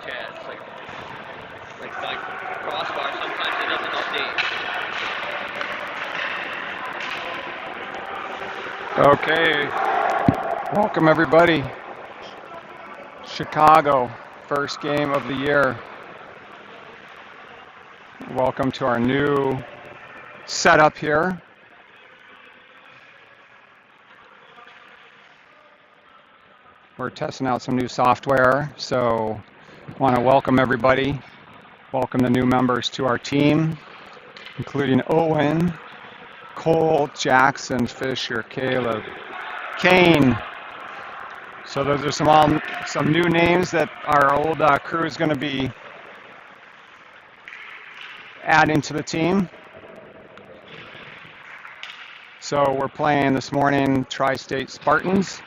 Chad. It's like crossbar. Sometimes it doesn't update. Okay, welcome everybody. Chicago, first game of the year. Welcome to our new setup here. We're testing out some new software, so want to welcome everybody. Welcome the new members to our team, including Owen, Cole, Jackson, Fisher, Caleb, Kane. So those are some new names that our old crew is going to be adding to the team. So we're playing this morning Tri-State Spartans.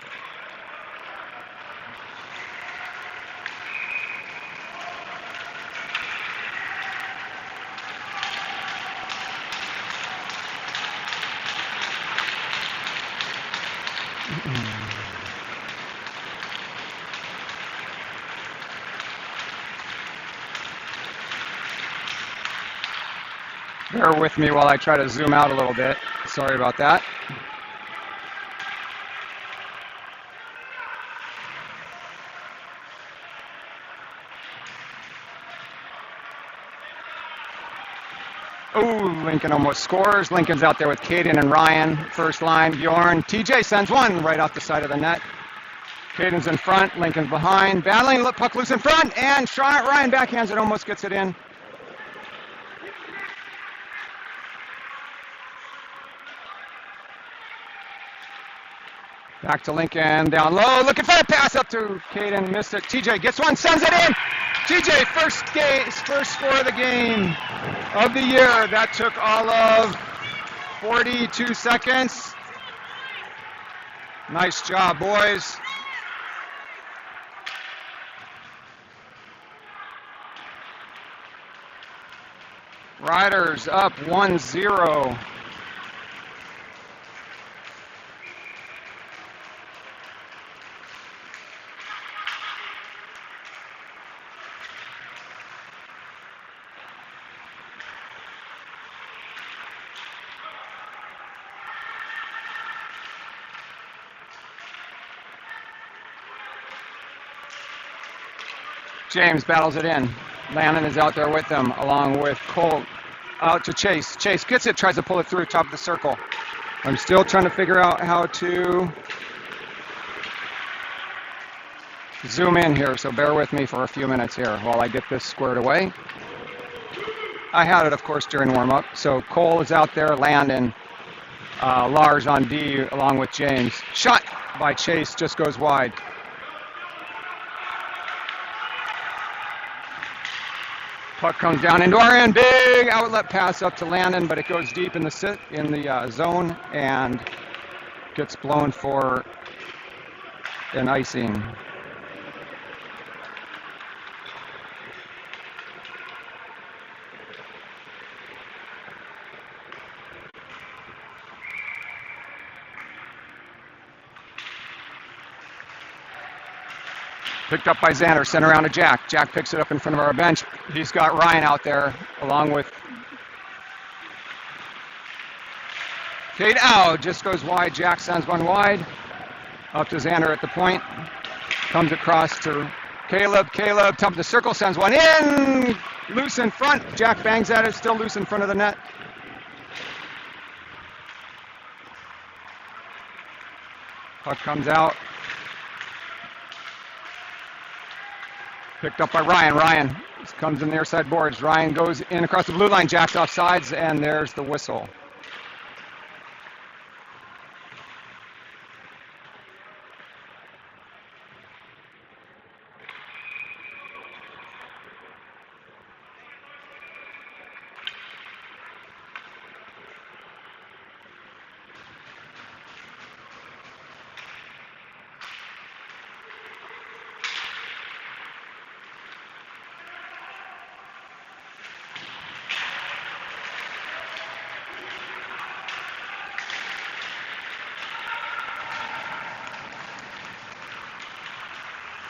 Bear with me while I try to zoom out a little bit. Sorry about that. Oh, Lincoln almost scores. Lincoln's out there with Caden and Ryan. First line, Bjorn. TJ sends one right off the side of the net. Caden's in front, Lincoln's behind. Battling, puck loose in front, and Ryan backhands it, almost gets it in. Back to Lincoln, down low, looking for a pass up to Caden, missed it. TJ gets one, sends it in. TJ, first score of the game of the year. That took all of 42 seconds. Nice job, boys. Riders up 1-0. James battles it in. Landon is out there with them, along with Cole. Out to Chase. Chase gets it, tries to pull it through top of the circle. I'm still trying to figure out how to zoom in here, so bear with me for a few minutes here while I get this squared away. I had it, of course, during warm-up. So Cole is out there, Landon, Lars on D, along with James. Shot by Chase, just goes wide. Puck comes down into our end, big outlet pass up to Landon, but it goes deep in the zone and gets blown for an icing. Picked up by Xander, sent around to Jack. Jack picks it up in front of our bench. He's got Ryan out there, along with Kate. Just goes wide. Jack sends one wide. Up to Xander at the point. Comes across to Caleb. Caleb, top of the circle, sends one in. Loose in front. Jack bangs at it, still loose in front of the net. Puck comes out. Picked up by Ryan. Ryan comes in the near side boards. Ryan goes in across the blue line. Jack's off sides, and there's the whistle.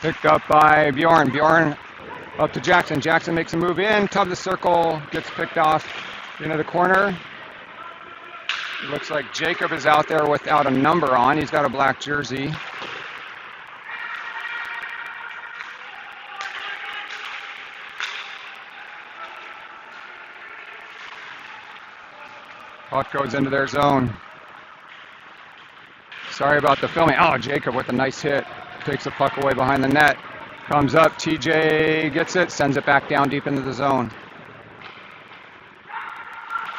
Picked up by Bjorn. Bjorn Up to Jackson. Jackson makes a move in. Top of the circle. Gets picked off into the corner. Looks like Jacob is out there without a number on. He's got a black jersey. Puck goes into their zone. Sorry about the filming. Oh, Jacob with a nice hit. Takes the puck away behind the net. Comes up. TJ gets it. Sends it back down deep into the zone.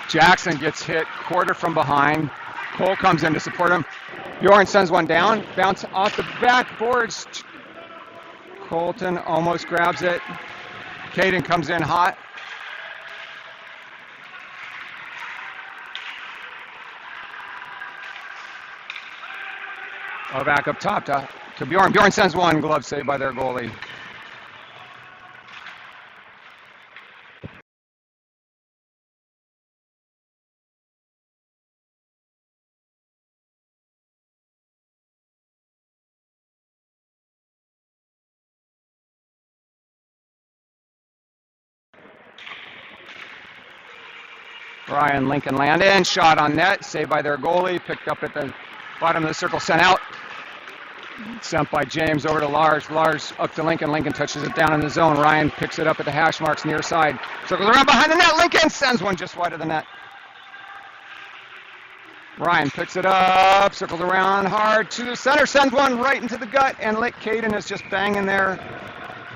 Jackson gets hit quarter from behind. Cole comes in to support him. Bjorn sends one down. Bounce off the backboards. Colton almost grabs it. Caden comes in hot. Oh, back up top to Bjorn. Bjorn sends one. Glove saved by their goalie. Ryan Lincoln Landon. Shot on net. Saved by their goalie. Picked up at the bottom of the circle. Sent out. Sent by James over to Lars. Lars up to Lincoln. Lincoln touches it down in the zone. Ryan picks it up at the hash marks near side. Circles around behind the net. Lincoln sends one just wide of the net. Ryan picks it up. Circles around hard to the center. Sends one right into the gut. And Caden is just banging there.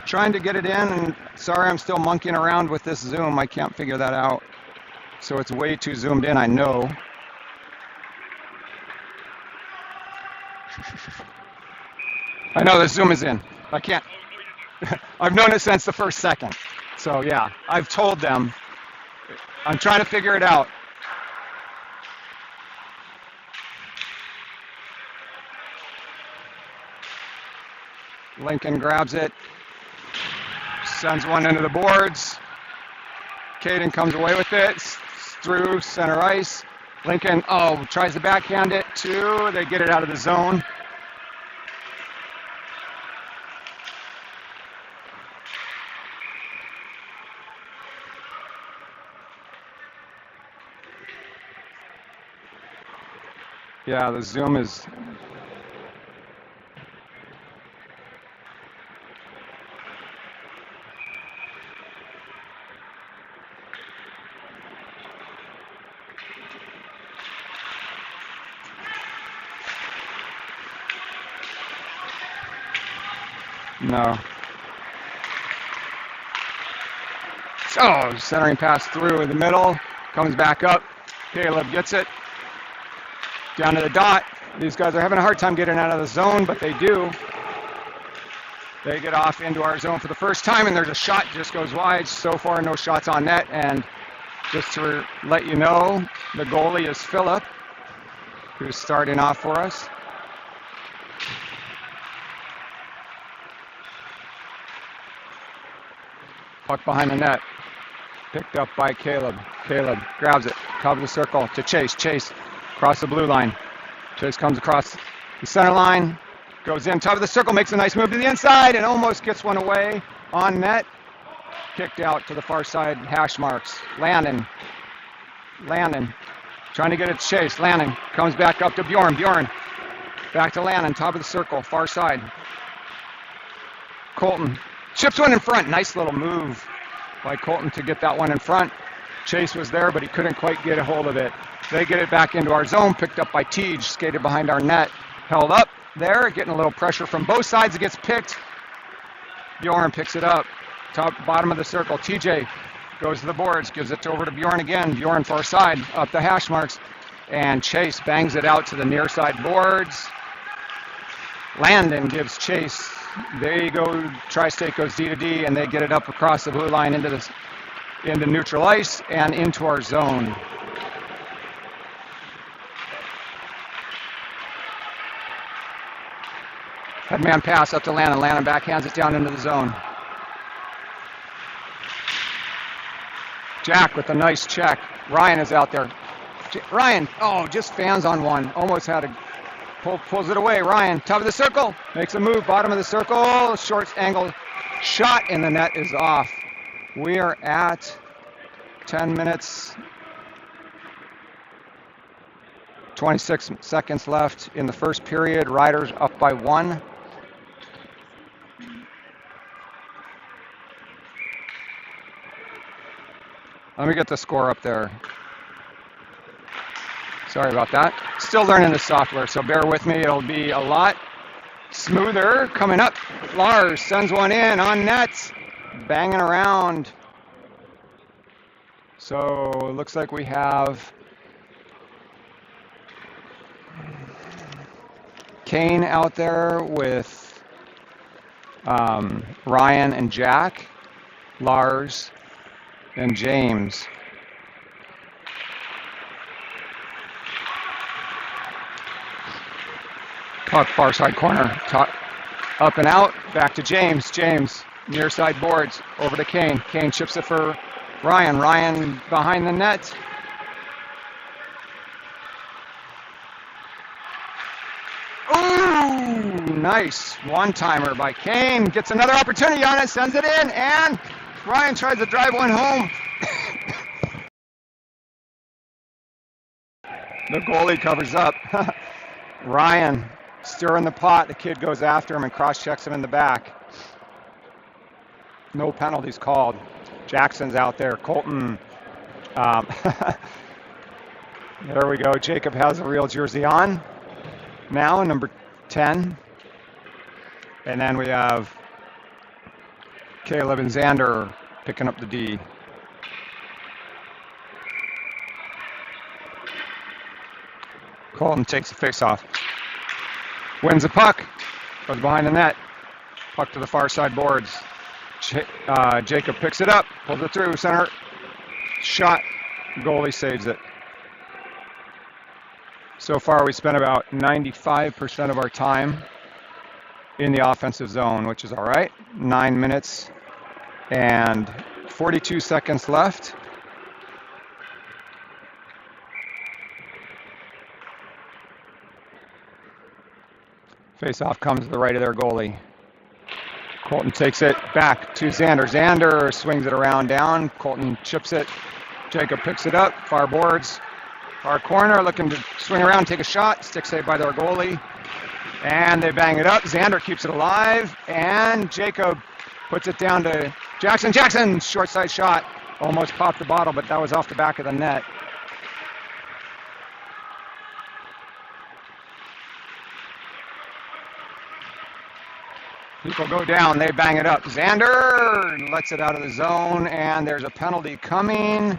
Trying to get it in. And sorry, I'm still monkeying around with this zoom. I can't figure that out. So it's way too zoomed in, I know. I know the zoom is in. I can't. I've known it since the first second. So yeah, I've told them. I'm trying to figure it out. Lincoln grabs it. Sends one into the boards. Caden comes away with it. Through center ice. Lincoln, tries to backhand it too. They get it out of the zone. Yeah, the zoom is... No. So, centering pass through in the middle. Comes back up. Caleb gets it. Down to the dot. These guys are having a hard time getting out of the zone, but they do. They get off into our zone for the first time, and there's a shot just goes wide. So far, no shots on net. And just to let you know, the goalie is Phillip, who's starting off for us. Puck behind the net. Picked up by Caleb. Caleb grabs it. Top of the circle to Chase. Chase across the blue line. Chase comes across the center line. Goes in. Top of the circle. Makes a nice move to the inside and almost gets one away on net. Kicked out to the far side. Hash marks. Landon. Trying to get it to Chase. Landon comes back up to Bjorn. Bjorn back to Landon. Top of the circle. Far side. Colton. Chips one in front. Nice little move by Colton to get that one in front. Chase was there, but he couldn't quite get a hold of it. They get it back into our zone. Picked up by Tej. Skated behind our net. Held up there. Getting a little pressure from both sides. It gets picked. Bjorn picks it up. Bottom of the circle. TJ goes to the boards. Gives it over to Bjorn again. Bjorn far side. Up the hash marks. And Chase bangs it out to the near side boards. Landon gives Chase. There you go. Tri-State goes D to D, and they get it up across the blue line into neutral ice and into our zone. Headman pass up to Landon. Landon backhands it down into the zone. Jack with a nice check. Ryan is out there. Ryan, just fans on one. Almost had a... Pulls it away. Ryan, top of the circle, makes a move, bottom of the circle, short angle Shot in the net is off. We are at 10 minutes, 26 seconds left in the first period. Riders up by 1. Let me get the score up there. Sorry about that. Still learning the software, so bear with me. It'll be a lot smoother coming up. Lars sends one in on net, banging around. So it looks like we have Kane out there with Ryan and Jack, Lars and James. Puck far side corner, up and out, back to James. James near side boards, over to Kane. Kane chips it for Ryan. Ryan behind the net. Ooh, nice one-timer by Kane. Gets another opportunity on it, sends it in, and Ryan tries to drive one home. The goalie covers up. Ryan stirring the pot. The kid goes after him and cross-checks him in the back. No penalties called. Jackson's out there. Colton. There we go. Jacob has a real jersey on now, number 10. And then we have Caleb and Xander picking up the D. Colton takes the face-off. Wins the puck. Goes behind the net. Puck to the far side boards. Jacob picks it up. Pulls it through. Center. Shot. Goalie saves it. So far, we spent about 95% of our time in the offensive zone, which is all right. 9 minutes and 42 seconds left. Face-off comes to the right of their goalie. Colton takes it back to Xander. Xander swings it around down. Colton chips it. Jacob picks it up. Far boards. Far corner, looking to swing around, take a shot. Stick saved by their goalie. And they bang it up. Xander keeps it alive. And Jacob puts it down to Jackson. Jackson, short side shot. Almost popped the bottle, but that was off the back of the net. People go down, they bang it up. Xander lets it out of the zone, and there's a penalty coming.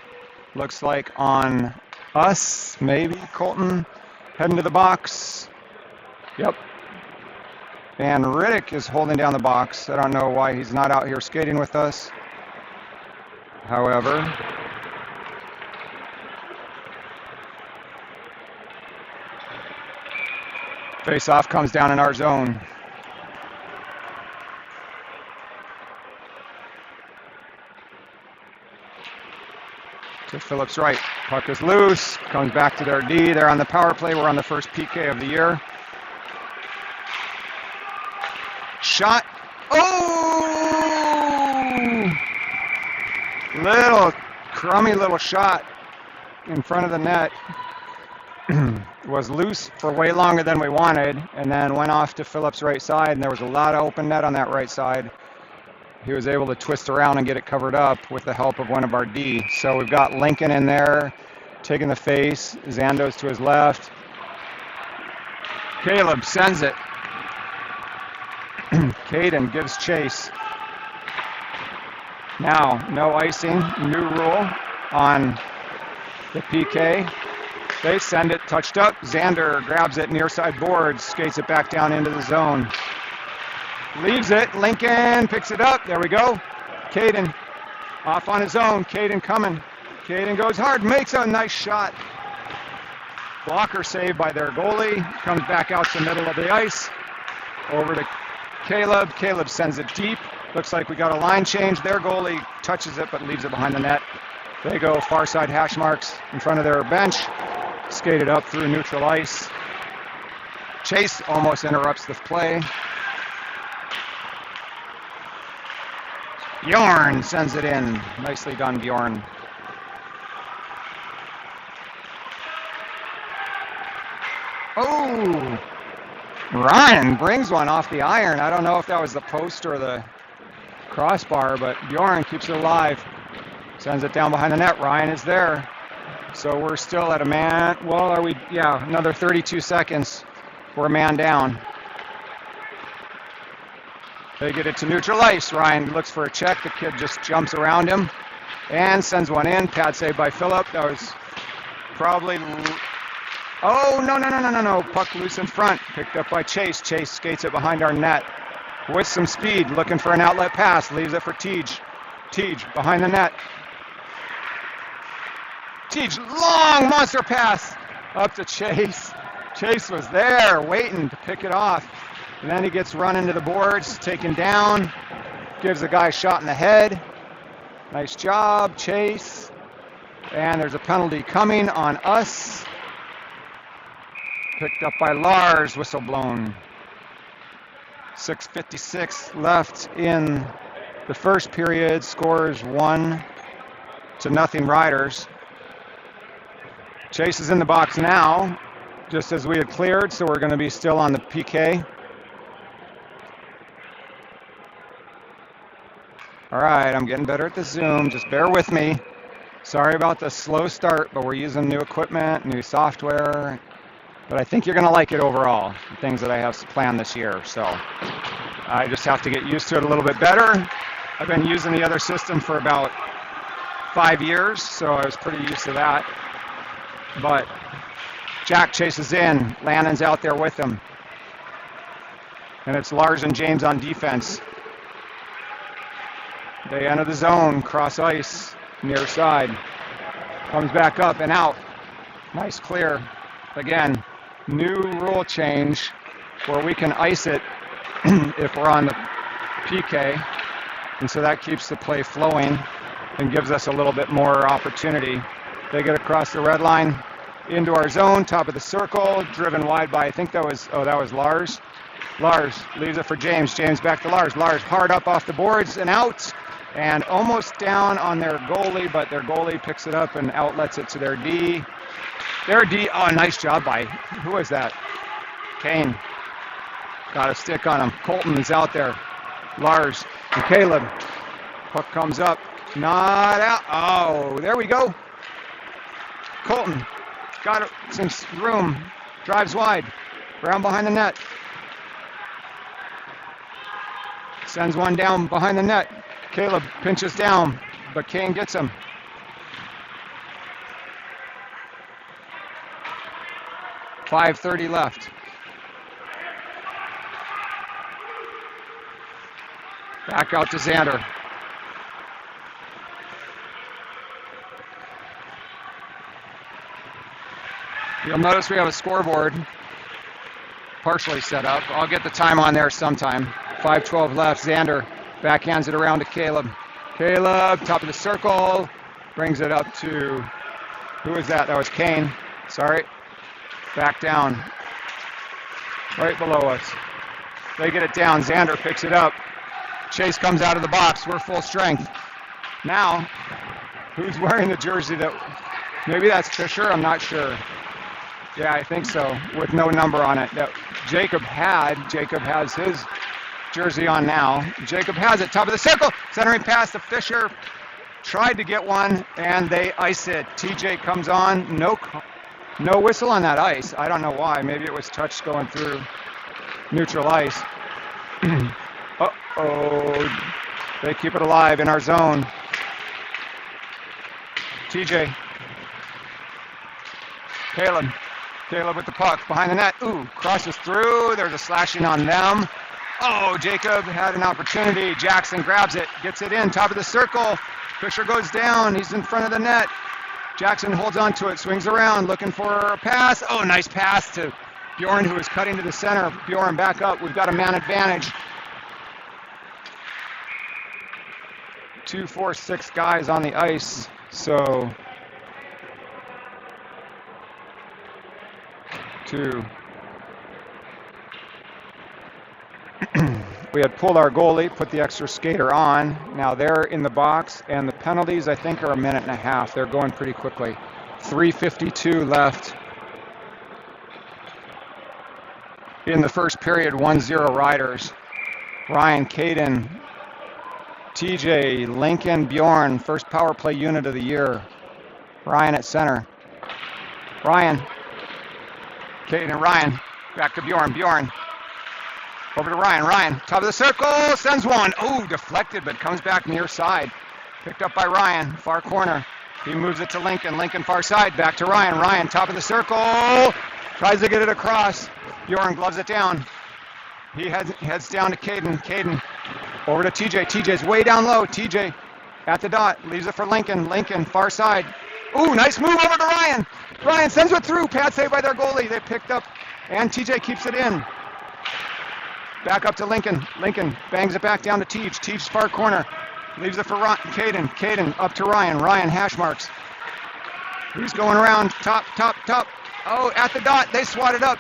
Looks like on us, maybe. Colton heading to the box. Yep. And Riddick is holding down the box. I don't know why he's not out here skating with us. However, face-off comes down in our zone. To Phillips right. Puck is loose. Comes back to their D. They're on the power play. We're on the first PK of the year. Shot. Oh! Little crummy little shot in front of the net. Was loose for way longer than we wanted, and then went off to Phillips' right side, and there was a lot of open net on that right side. He was able to twist around and get it covered up with the help of one of our D. So we've got Lincoln in there, taking the face. Zandos to his left. Caleb sends it. Caden gives chase. Now, no icing, new rule on the PK. They send it, touched up. Xander grabs it near side boards, skates it back down into the zone. Leaves it. Lincoln picks it up. There we go. Caden off on his own. Caden coming. Caden goes hard. Makes a nice shot. Blocker saved by their goalie. Comes back out to the middle of the ice. Over to Caleb. Caleb sends it deep. Looks like we got a line change. Their goalie touches it but leaves it behind the net. They go far side hash marks in front of their bench. Skated up through neutral ice. Chase almost interrupts the play. Bjorn sends it in. Nicely done, Bjorn. Oh, Ryan brings one off the iron. I don't know if that was the post or the crossbar, but Bjorn keeps it alive. Sends it down behind the net. Ryan is there. So we're still at a man. Well, are we? Yeah, another 32 seconds. We're a man down. They get it to neutral ice. Ryan looks for a check. The kid just jumps around him and sends one in. Pad save by Phillip. That was probably... Oh, no. Puck loose in front. Picked up by Chase. Chase skates it behind our net with some speed. Looking for an outlet pass. Leaves it for Tej. Tej behind the net. Tej, long monster pass up to Chase. Chase was there waiting to pick it off. And then he gets run into the boards, taken down, gives the guy a shot in the head. Nice job, Chase. And there's a penalty coming on us. Picked up by Lars, whistle blown. 6:56 left in the first period. Scores 1-0 Riders. Chase is in the box now, just as we had cleared, so we're going to be still on the PK. All right, I'm getting better at the Zoom. Just bear with me. Sorry about the slow start, but we're using new equipment, new software. But I think you're going to like it overall, the things that I have planned this year. So I just have to get used to it a little bit better. I've been using the other system for about 5 years, so I was pretty used to that. But Jack chases in. Lannon's out there with him. And it's Lars and James on defense. They enter the zone, cross ice, near side. Comes back up and out. Nice clear. Again, new rule change where we can ice it if we're on the PK. And so that keeps the play flowing and gives us a little bit more opportunity. They get across the red line into our zone, top of the circle, driven wide by, I think that was Lars. Lars leaves it for James. James back to Lars. Lars hard up off the boards and out. And almost down on their goalie, but their goalie picks it up and outlets it to their D. Their D, oh, nice job by, who was that? Kane. Got a stick on him. Colton is out there. Lars and Caleb. Puck comes up. Not out. Oh, there we go. Colton got some room. Drives wide. Around behind the net. Sends one down behind the net. Caleb pinches down, but Kane gets him. .5:30 left. Back out to Xander. You'll notice we have a scoreboard partially set up. I'll get the time on there sometime. 5:12 left. Xander backhands it around to Caleb. Caleb, top of the circle, brings it up to, who was that? That was Kane. Sorry. Back down. Right below us. They get it down. Xander picks it up. Chase comes out of the box. We're full strength. Now, who's wearing the jersey that, maybe that's Fisher? I'm not sure. Yeah, I think so, with no number on it. That Jacob has his jersey on now. Jacob has it, top of the circle, centering pass to Fisher. Tried to get one, and they ice it. TJ comes on, no whistle on that ice. I don't know why. Maybe it was touch going through neutral ice. Uh-oh. They keep it alive in our zone. TJ. Caleb with the puck behind the net. Ooh, crosses through. There's a slashing on them. Oh, Jacob had an opportunity. Jackson grabs it, gets it in, top of the circle. Fisher goes down. He's in front of the net. Jackson holds on to it, swings around, looking for a pass. Oh, nice pass to Bjorn, who is cutting to the center. Bjorn back up. We've got a man advantage. 2, 4, 6 guys on the ice. So 2. We had pulled our goalie, put the extra skater on. Now they're in the box, and the penalties, I think, are a minute and a half. They're going pretty quickly. 3:52 left in the first period, 1-0 Riders. Ryan, Caden, TJ, Lincoln, Bjorn, first power play unit of the year. Ryan at center. Ryan, Caden, Ryan, back to Bjorn, Bjorn. Over to Ryan, Ryan, top of the circle, sends one. Oh, deflected, but comes back near side. Picked up by Ryan, far corner. He moves it to Lincoln, Lincoln far side, back to Ryan, Ryan, top of the circle. Tries to get it across. Bjorn gloves it down. He heads down to Caden, Caden. Over to TJ, TJ's way down low. TJ at the dot, leaves it for Lincoln, Lincoln far side. Ooh, nice move over to Ryan. Ryan sends it through, pad save by their goalie. They picked up, and TJ keeps it in. Back up to Lincoln. Lincoln bangs it back down to Teach. Teach's far corner. Leaves it for Caden. Caden up to Ryan. Ryan hash marks. He's going around. Top, top, top. Oh, at the dot. They swat it up.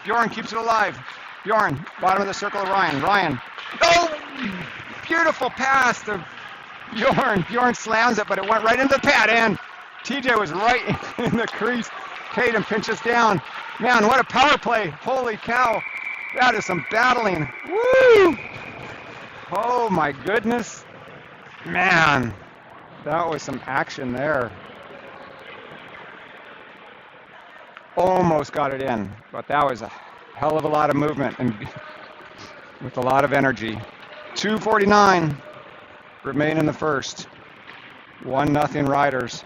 Bjorn keeps it alive. Bjorn, bottom of the circle of Ryan. Ryan. Oh, beautiful pass to Bjorn. Bjorn slams it, but it went right into the pad, and TJ was right in the crease. Caden pinches down. Man, what a power play. Holy cow. That is some battling. Woo! Oh my goodness. Man, that was some action there. Almost got it in, but that was a hell of a lot of movement and with a lot of energy. 2:49 remain in the first. 1-0 Riders.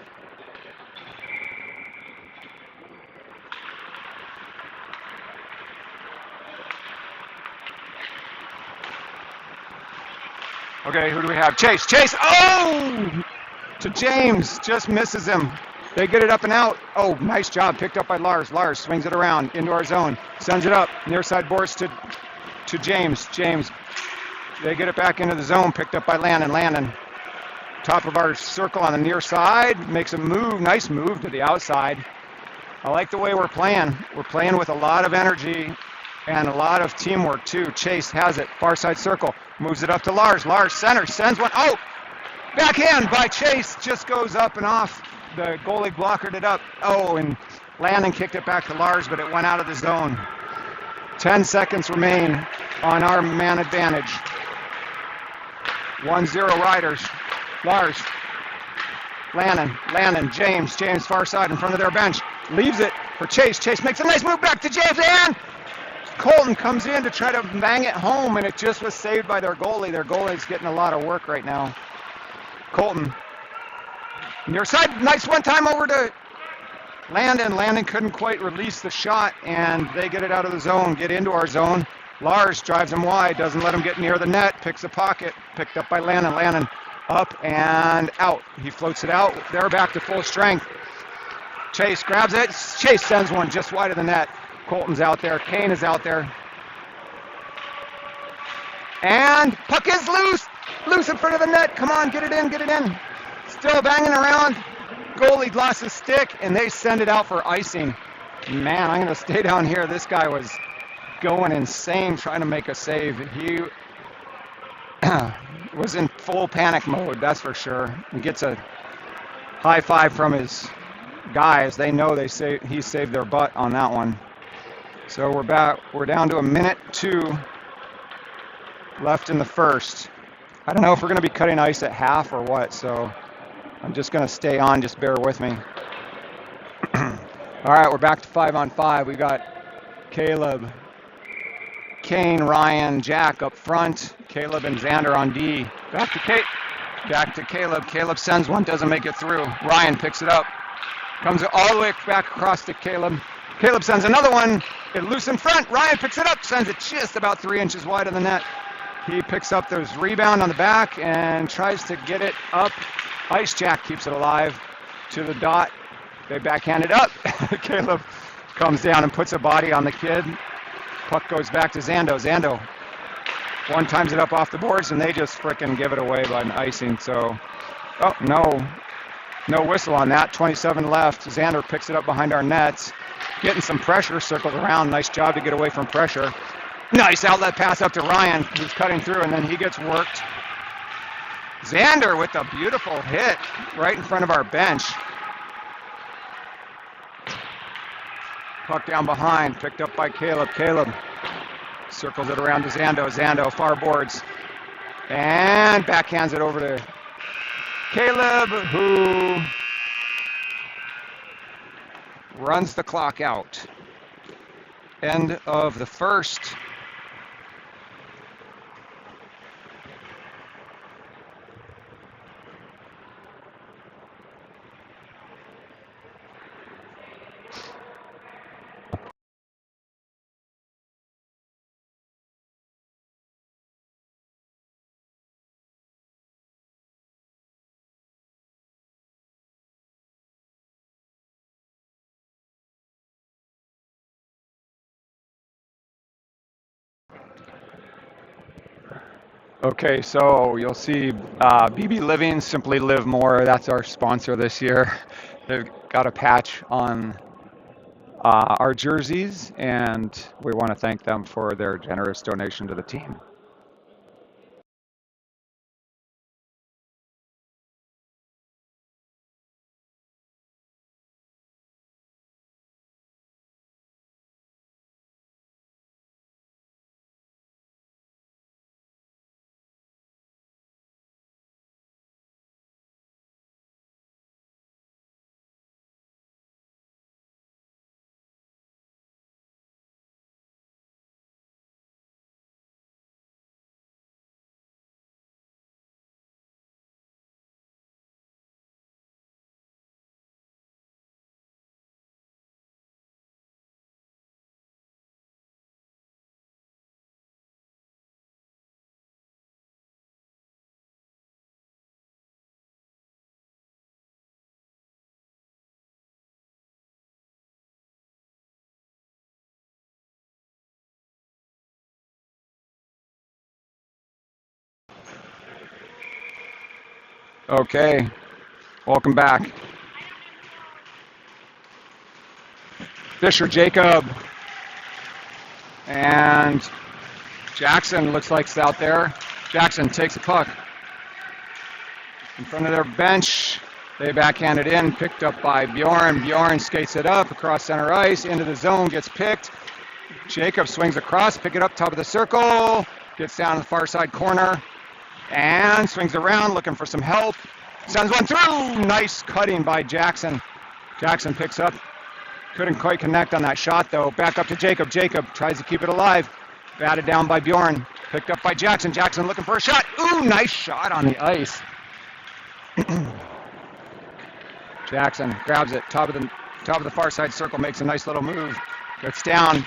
Okay, who do we have? Chase, Chase, oh! To James, just misses him. They get it up and out. Oh, nice job, picked up by Lars. Lars swings it around into our zone, sends it up, near side boards to James. James, they get it back into the zone, picked up by Landon. Landon, top of our circle on the near side, makes a move, nice move to the outside. I like the way we're playing. We're playing with a lot of energy and a lot of teamwork too. Chase has it, far side circle, moves it up to Lars. Lars center, sends one. Oh, backhand by Chase, just goes up and off. The goalie blockered it up. Oh, and Landon kicked it back to Lars, but it went out of the zone. 10 seconds remain on our man advantage. 1-0 Riders. Lars, Landon, James far side in front of their bench. Leaves it for Chase. Chase makes a nice move back to James, and Colton comes in to try to bang it home, and it just was saved by their goalie. Their goalie's getting a lot of work right now. Colton, near side, nice one time over to Landon. Landon couldn't quite release the shot, and they get it out of the zone, get into our zone. Lars drives him wide, doesn't let him get near the net, picks a pocket, picked up by Landon. Landon up and out. He floats it out. They're back to full strength. Chase grabs it. Chase sends one just wide of the net. Colton's out there. Kane is out there. And puck is loose. Loose in front of the net. Come on, get it in, get it in. Still banging around. Goalie lost his stick, and they send it out for icing. Man, I'm going to stay down here. This guy was going insane trying to make a save. He was in full panic mode, that's for sure. He gets a high five from his guys. They know he saved their butt on that one. So we're down to 1:02 left in the first. I don't know if we're going to be cutting ice at half or what, so I'm just going to stay on, just bear with me. All right, we're back to 5-on-5. We got Caleb, Kane, Ryan, Jack up front. Caleb and Xander on D. Back to Caleb. Caleb sends one, doesn't make it through. Ryan picks it up. Comes all the way back across to Caleb. Caleb sends another one. It loose in front. Ryan picks it up, sends it just about 3 inches wide of the net. He picks up those rebound on the back and tries to get it up. Ice Jack keeps it alive to the dot. They backhand it up. Caleb comes down and puts a body on the kid. Puck goes back to Zando. Zando one times it up off the boards, and they just frickin' give it away by an icing. So, oh, no whistle on that. 27 left. Xander picks it up behind our nets. Getting some pressure, circles around. Nice job to get away from pressure. Nice outlet pass up to Ryan, who's cutting through, and then he gets worked. Xander with a beautiful hit right in front of our bench. Puck down behind, picked up by Caleb. Caleb circles it around to Zando. Zando, far boards. And backhands it over to Caleb, who runs the clock out. End of the first. Okay, so you'll see BB Living, Simply Live More. That's our sponsor this year. They've got a patch on our jerseys, and we want to thank them for their generous donation to the team. Okay, welcome back. Fisher, Jacob, and Jackson looks like it's out there. Jackson takes the puck in front of their bench. They backhand it in, picked up by Bjorn. Bjorn skates it up across center ice, into the zone, gets picked. Jacob swings across, pick it up top of the circle, gets down to the far side corner, and swings around looking for some help. Sends one through. Nice cutting by Jackson. Jackson picks up. Couldn't quite connect on that shot, though. Back up to Jacob. Jacob tries to keep it alive. Batted down by Bjorn. Picked up by Jackson. Jackson looking for a shot. Ooh, nice shot on the ice. Jackson grabs it. Top of the far side circle. Makes a nice little move. Gets down.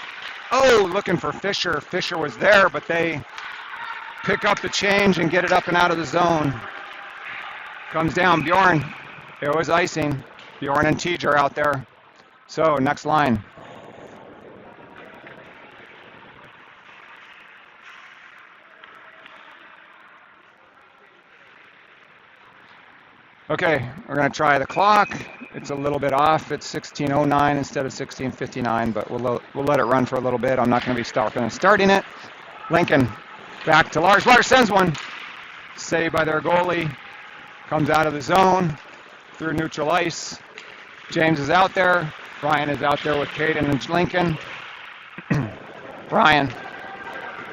Oh, looking for Fisher. Fisher was there, but they pick up the change and get it up and out of the zone. Comes down, Bjorn. It was icing. Bjorn and Tej are out there. So, next line. Okay, we're going to try the clock. It's a little bit off. It's 16:09 instead of 16:59, but we'll let it run for a little bit. I'm not going to be stopping and starting it. Lincoln back to Lars. Lars sends one. Saved by their goalie. Comes out of the zone through neutral ice. James is out there. Brian is out there with Caden and Lincoln. Brian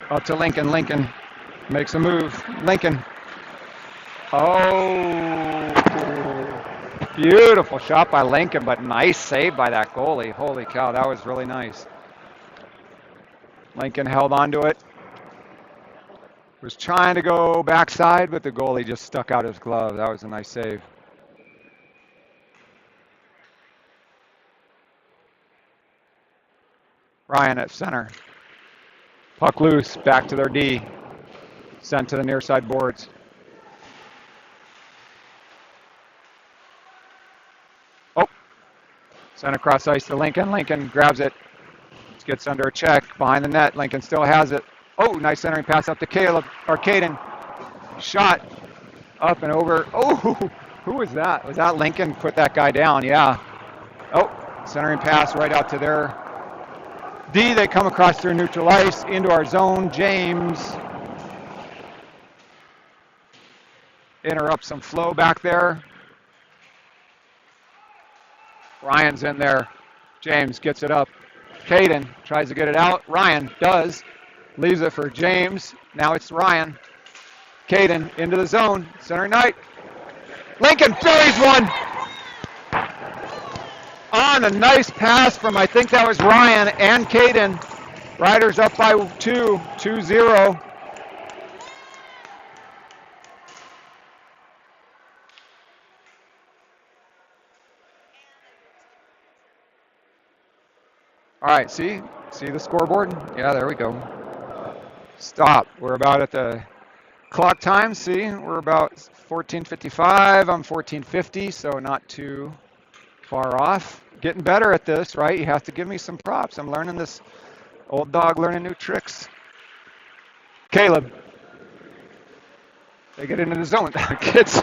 up to Lincoln. Lincoln makes a move. Lincoln. Oh, beautiful shot by Lincoln, but nice save by that goalie. Holy cow, that was really nice. Lincoln held on to it. Was trying to go backside, but the goalie just stuck out his glove. That was a nice save. Ryan at center. Puck loose, back to their D. Sent to the near side boards. Oh, sent across ice to Lincoln. Lincoln grabs it. Gets under a check behind the net. Lincoln still has it. Oh, nice centering pass up to Caleb, or Caden. Shot up and over. Oh, who was that? Was that Lincoln? Put that guy down, yeah. Oh, centering pass right out to their D, they come across through neutral ice into our zone. James interrupts some flow back there. Ryan's in there. James gets it up. Caden tries to get it out. Ryan does. Leaves it for James. Now it's Ryan. Caden into the zone. Center Knight. Lincoln buries one. On a nice pass from, I think that was Ryan and Caden. Riders up by 2-0. All right, see the scoreboard? Yeah, there we go. Stop. We're about at the clock time. See, we're about 14:55. I'm 14:50, so not too far off. Getting better at this, right? You have to give me some props. I'm learning this. Old dog learning new tricks. Caleb. They get into the zone. Kids.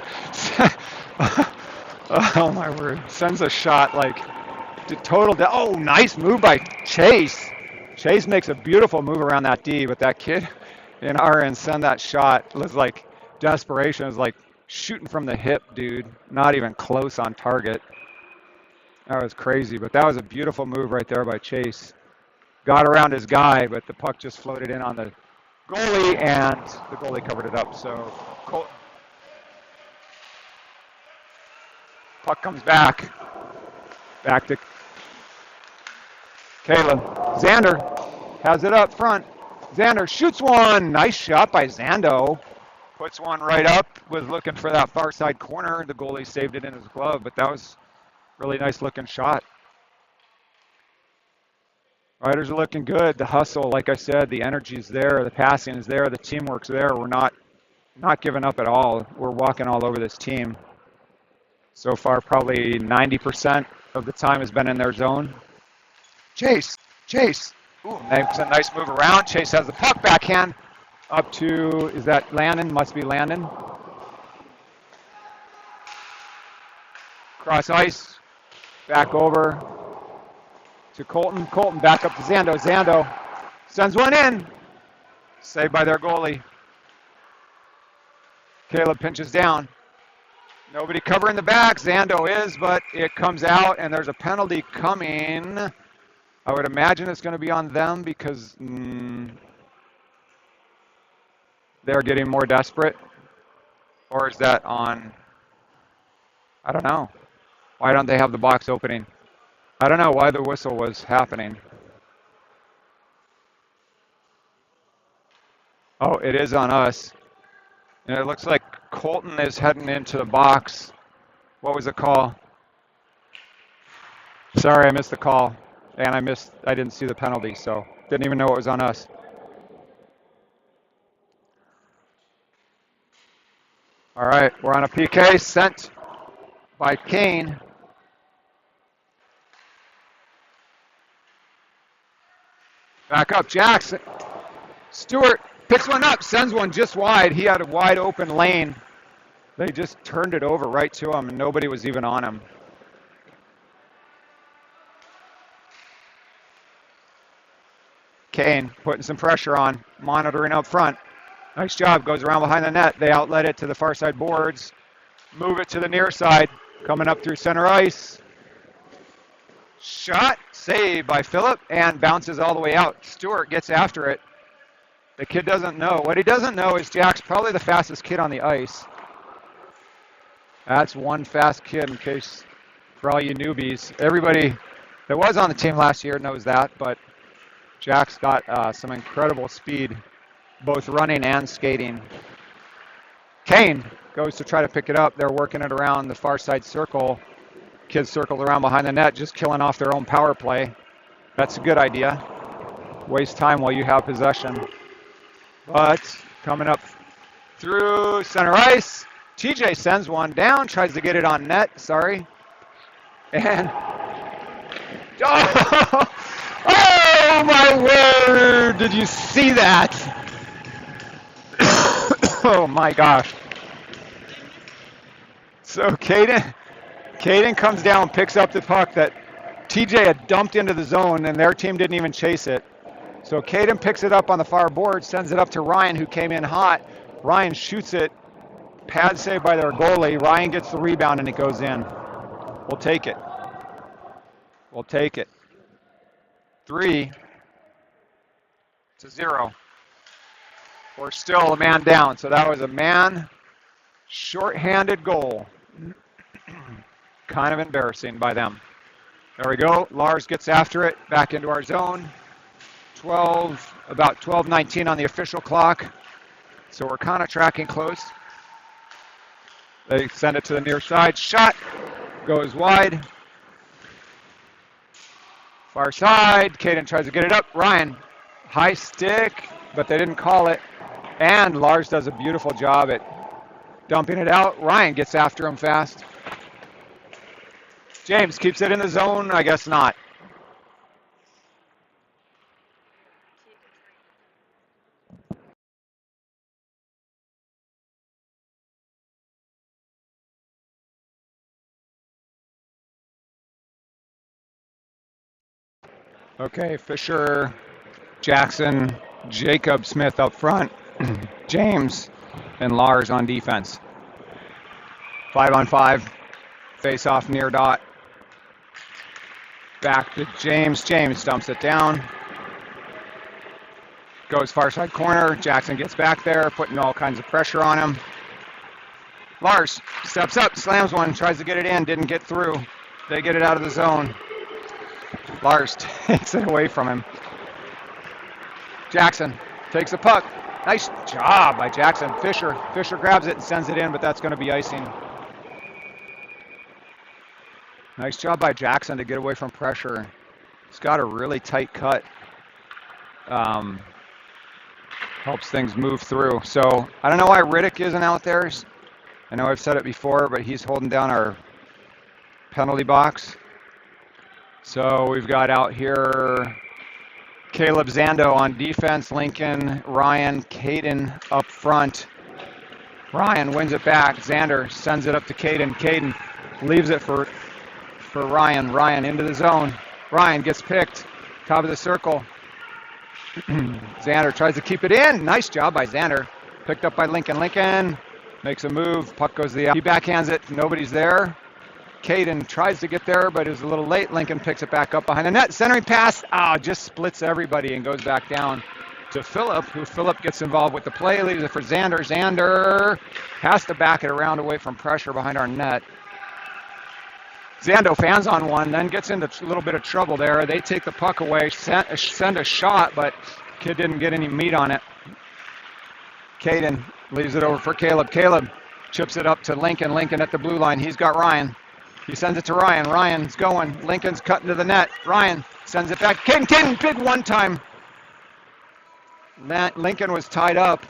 Oh my word. Sends a shot like total. Oh, nice move by Chase. Chase makes a beautiful move around that D, but that kid in RN send that shot. It was like desperation. It was like shooting from the hip, dude. Not even close on target. That was crazy, but that was a beautiful move right there by Chase. Got around his guy, but the puck just floated in on the goalie, and the goalie covered it up. So puck comes back to Caleb. Xander has it up front. Xander shoots one. Nice shot by Zando. Puts one right up. Was looking for that far side corner. The goalie saved it in his glove, but that was a really nice looking shot. Riders are looking good. The hustle, like I said, the energy's there. The passing is there. The teamwork's there. We're not giving up at all. We're walking all over this team. So far, probably 90% of the time has been in their zone. Chase. Ooh, that's a nice move around. Chase has the puck backhand up to, is that Landon? Must be Landon. Cross ice, back over to Colton. Colton back up to Zando. Zando sends one in. Saved by their goalie. Caleb pinches down. Nobody covering the back. Zando is, but it comes out, and there's a penalty coming. I would imagine it's going to be on them because they're getting more desperate. Or is that on? I don't know. Why don't they have the box opening? I don't know why the whistle was happening. Oh, it is on us. And it looks like Colton is heading into the box. What was the call? Sorry, I missed the call. And I didn't see the penalty, so didn't even know it was on us. All right, we're on a PK sent by Kane. Back up, Jackson. Stewart picks one up, sends one just wide. He had a wide open lane. They just turned it over right to him, and nobody was even on him. Kane putting some pressure on, monitoring up front. Nice job, goes around behind the net. They outlet it to the far side boards. Move it to the near side, coming up through center ice. Shot, saved by Phillip, and bounces all the way out. Stewart gets after it. The kid doesn't know. What he doesn't know is Jack's probably the fastest kid on the ice. That's one fast kid in case, for all you newbies. Everybody that was on the team last year knows that, but Jack's got some incredible speed, both running and skating. Kane goes to try to pick it up. They're working it around the far side circle. Kids circled around behind the net, just killing off their own power play. That's a good idea. Waste time while you have possession. But coming up through center ice, TJ sends one down, tries to get it on net, sorry. And, oh my word, did you see that? Oh my gosh. So Caden comes down, picks up the puck that TJ had dumped into the zone, and their team didn't even chase it. So Caden picks it up on the far board, sends it up to Ryan, who came in hot. Ryan shoots it. Pad save by their goalie. Ryan gets the rebound, and it goes in. We'll take it. We'll take it. 3-0. We're still a man down. So that was a man shorthanded goal. Kind of embarrassing by them. There we go. Lars gets after it. Back into our zone. About 12:19 on the official clock. So we're kind of tracking close. They send it to the near side. Shot goes wide. Far side. Caden tries to get it up. Ryan, high stick, but they didn't call it. And Lars does a beautiful job at dumping it out. Ryan gets after him fast. James keeps it in the zone. I guess not. Okay, Fisher, Jackson, Jacob Smith up front, James, and Lars on defense. 5-on-5, face off near dot. Back to James. James dumps it down. Goes far side corner. Jackson gets back there, putting all kinds of pressure on him. Lars steps up, slams one, tries to get it in, didn't get through. They get it out of the zone. Lars takes it away from him. Jackson takes the puck. Nice job by Jackson. Fisher grabs it and sends it in, but that's going to be icing. Nice job by Jackson to get away from pressure. He's got a really tight cut. Helps things move through. So I don't know why Riddick isn't out there. I know I've said it before, but he's holding down our penalty box. So we've got out here Caleb Zando on defense, Lincoln, Ryan, Caden up front. Ryan wins it back. Xander sends it up to Caden. Caden leaves it for Ryan. Ryan into the zone. Ryan gets picked. Top of the circle. Xander tries to keep it in. Nice job by Xander. Picked up by Lincoln. Lincoln makes a move. Puck goes to the out. He backhands it. Nobody's there. Caden tries to get there, but is a little late. Lincoln picks it back up behind the net. Centering pass. Just splits everybody and goes back down to Phillip, who Phillip gets involved with the play. Leaves it for Xander. Xander has to back it around away from pressure behind our net. Zando fans on one, then gets into a little bit of trouble there. They take the puck away, send a shot, but kid didn't get any meat on it. Caden leaves it over for Caleb. Caleb chips it up to Lincoln. Lincoln at the blue line. He's got Ryan. He sends it to Ryan. Ryan's going. Lincoln's cutting to the net. Ryan sends it back. Caden, big one-time. Lincoln was tied up.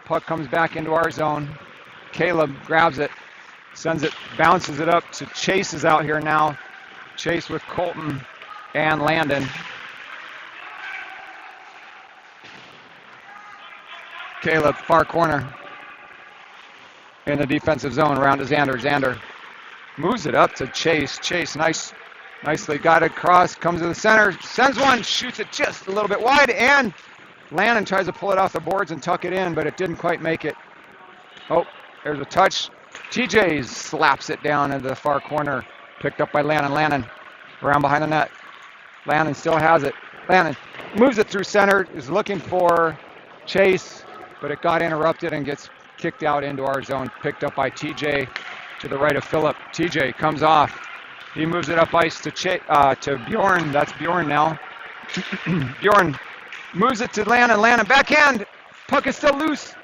Puck comes back into our zone. Caleb grabs it. Sends it, bounces it up to Chase is out here now. Chase with Colton and Landon. Caleb, far corner. In the defensive zone, around to Xander. Xander moves it up to Chase. Chase, nicely got it across, comes to the center, sends one, shoots it just a little bit wide, and Landon tries to pull it off the boards and tuck it in, but it didn't quite make it. Oh, there's a touch. TJ slaps it down into the far corner. Picked up by Landon. Landon around behind the net. Landon still has it. Landon moves it through center, is looking for Chase, but it got interrupted and gets kicked out into our zone. Picked up by TJ to the right of Phillip. TJ comes off. He moves it up ice to Bjorn. That's Bjorn now. Bjorn moves it to Landon. Landon backhand. Puck is still loose.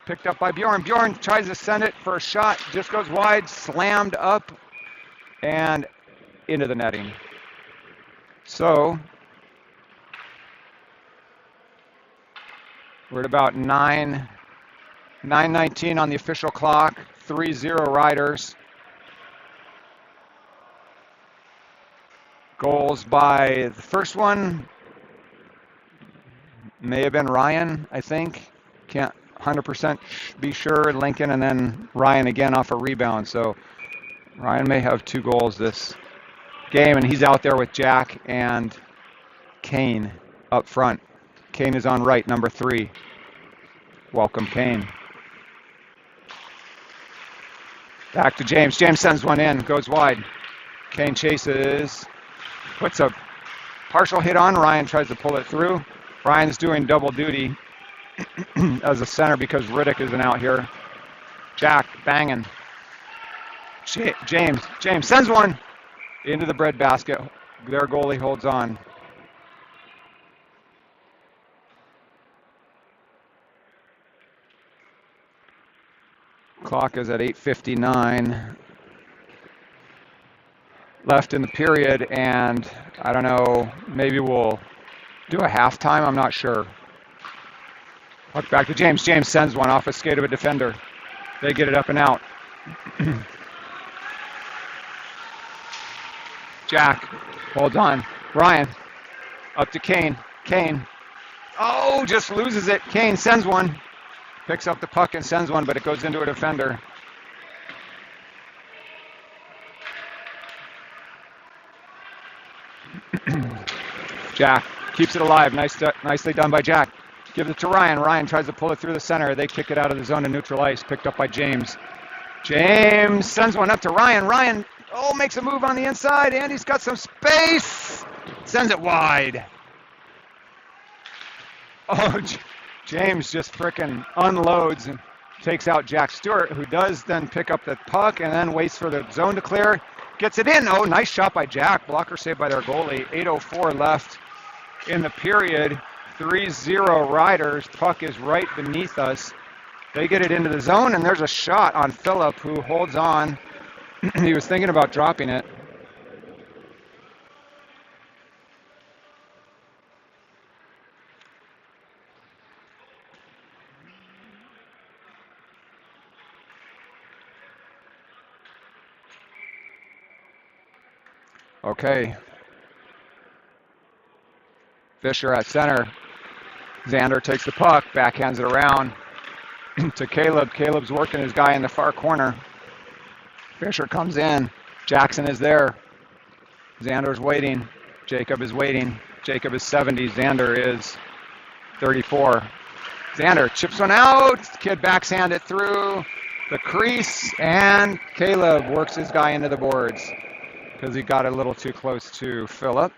Picked up by Bjorn. Bjorn tries to send it for a shot. Just goes wide. Slammed up and into the netting. So we're at about 9:19 on the official clock. 3-0 Riders. Goals by the first one may have been Ryan, I think. Can't 100% be sure. Lincoln, and then Ryan again off a rebound. So Ryan may have 2 goals this game, and he's out there with Jack and Kane up front. Kane is on right, number 3. Welcome, Kane. Back to James. James sends one in, goes wide. Kane chases, puts a partial hit on Ryan, tries to pull it through. Ryan's doing double duty as a center because Riddick isn't out here. Jack banging. James sends one into the breadbasket. Their goalie holds on. Clock is at 8:59 left in the period, and I don't know, maybe we'll do a halftime, I'm not sure. Puck back to James. James sends one off a skate of a defender. They get it up and out. Jack holds on. Ryan up to Kane. Kane, oh, just loses it. Kane sends one. Picks up the puck and sends one, but it goes into a defender. Jack keeps it alive. Nicely done by Jack. Gives it to Ryan. Ryan tries to pull it through the center. They kick it out of the zone to neutral ice. Picked up by James. James sends one up to Ryan. Ryan, oh, makes a move on the inside, and he's got some space. Sends it wide. Oh, James just frickin' unloads and takes out Jack Stewart, who does then pick up the puck and then waits for the zone to clear. Gets it in. Oh, nice shot by Jack. Blocker saved by their goalie. 8:04 left in the period. 3-0 Riders. Puck is right beneath us. They get it into the zone, and there's a shot on Phillip, who holds on. He was thinking about dropping it. Okay. Fisher at center. Xander takes the puck, backhands it around to Caleb. Caleb's working his guy in the far corner. Fisher comes in. Jackson is there. Xander's waiting. Jacob is waiting. Jacob is 70. Xander is 34. Xander chips one out. Kid backhand it through the crease, and Caleb works his guy into the boards because he got a little too close to Phillip.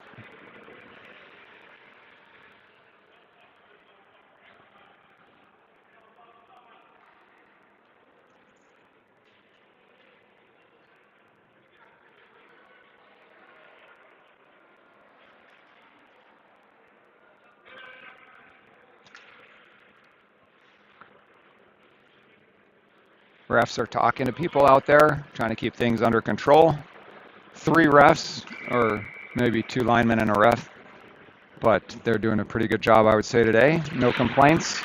Refs are talking to people out there, trying to keep things under control. 3 refs, or maybe 2 linemen and a ref, but they're doing a pretty good job, I would say, today. No complaints,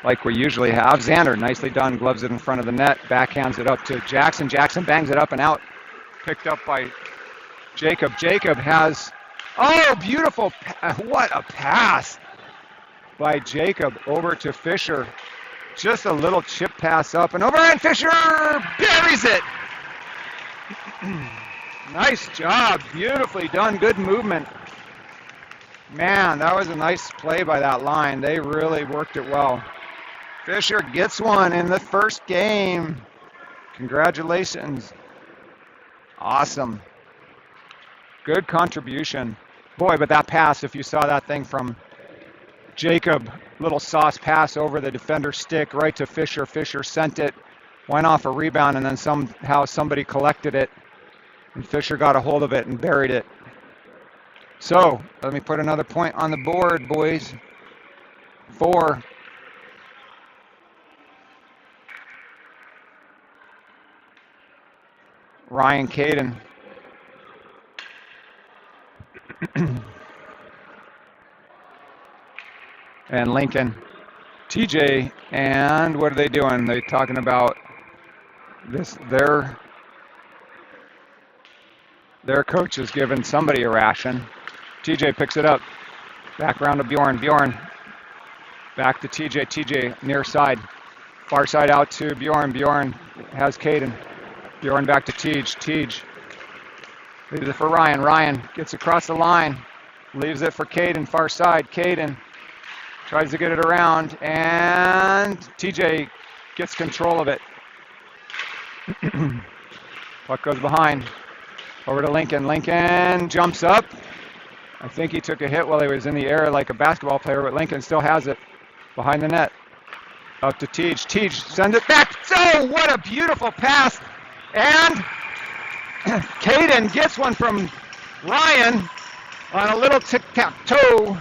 like we usually have. Xander, nicely done, gloves it in front of the net, backhands it up to Jackson. Jackson bangs it up and out, picked up by Jacob. Jacob has, oh, beautiful, what a pass by Jacob over to Fisher. Just a little chip pass up and over, and Fisher buries it. Nice job, beautifully done, good movement. Man, that was a nice play by that line. They really worked it well. Fisher gets one in the first game. Congratulations. Awesome. Good contribution. Boy, but that pass, if you saw that thing from Jacob, little sauce pass over the defender's stick right to Fisher. Fisher sent it, went off a rebound, and then somehow somebody collected it, and Fisher got a hold of it and buried it. So let me put another point on the board, boys. 4. Ryan Caden. And Lincoln. TJ, and what are they doing? They're talking about this. Their coach is giving somebody a ration. TJ picks it up. Back around to Bjorn. Bjorn. Back to TJ. TJ near side. Far side out to Bjorn. Bjorn has Caden. Bjorn back to Tej. Tej Leaves it for Ryan. Ryan gets across the line. Leaves it for Caden, far side. Caden tries to get it around, and TJ gets control of it. Puck goes behind. Over to Lincoln. Lincoln jumps up. I think he took a hit while he was in the air like a basketball player, but Lincoln still has it behind the net. Up to Tej. Tej sends it back. Oh, what a beautiful pass. And Caden gets one from Ryan on a little tic-tac-toe.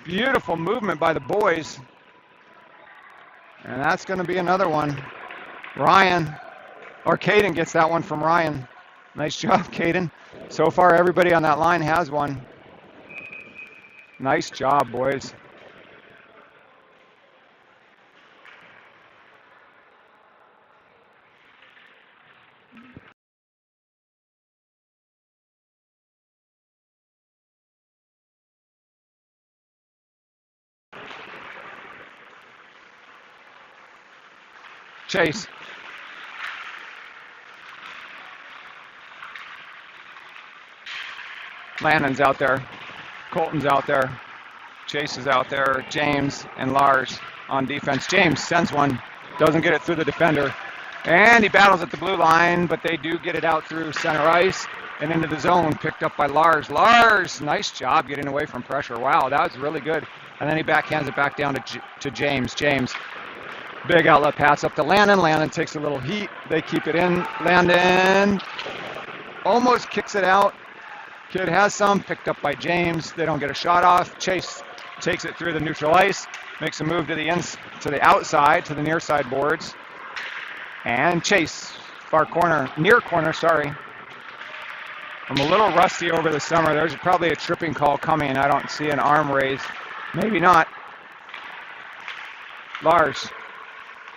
Beautiful movement by the boys. And that's going to be another one. Caden gets that one from Ryan. Nice job, Caden. So far, everybody on that line has one. Nice job, boys. Chase. Lannon's out there. Colton's out there. Chase is out there. James and Lars on defense. James sends one. Doesn't get it through the defender. And he battles at the blue line, but they do get it out through center ice and into the zone. Picked up by Lars. Lars, nice job getting away from pressure. Wow, that was really good. And then he backhands it back down to James. James. Big outlet pass up to Landon. Landon takes a little heat. They keep it in. Landon almost kicks it out. Kid has some. Picked up by James. They don't get a shot off. Chase takes it through the neutral ice. Makes a move to the outside, to the near side boards. And Chase, near corner, sorry. I'm a little rusty over the summer. There's probably a tripping call coming. I don't see an arm raised. Maybe not. Lars.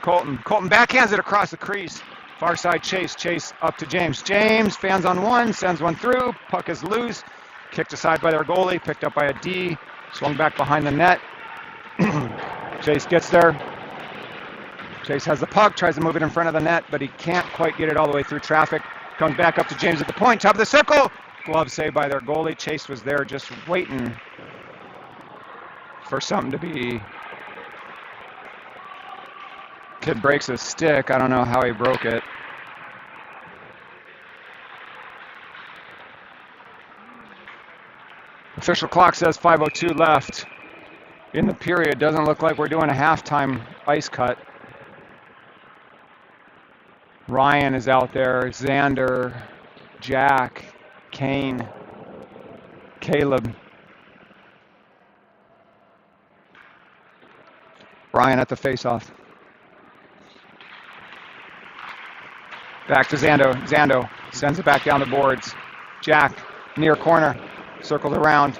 Colton backhands it across the crease. Far side Chase. Chase up to James. James fans on one, sends one through. Puck is loose. Kicked aside by their goalie. Picked up by a D. Swung back behind the net. Chase gets there. Chase has the puck. Tries to move it in front of the net, but he can't quite get it all the way through traffic. Comes back up to James at the point. Top of the circle. Glove saved by their goalie. Chase was there just waiting for something to be. Kid breaks his stick. I don't know how he broke it. Official clock says 5:02 left in the period. Doesn't look like we're doing a halftime ice cut. Ryan is out there. Xander, Jack, Kane, Caleb. Ryan at the faceoff. Back to Zando. Zando sends it back down the boards. Jack, near corner, circled around.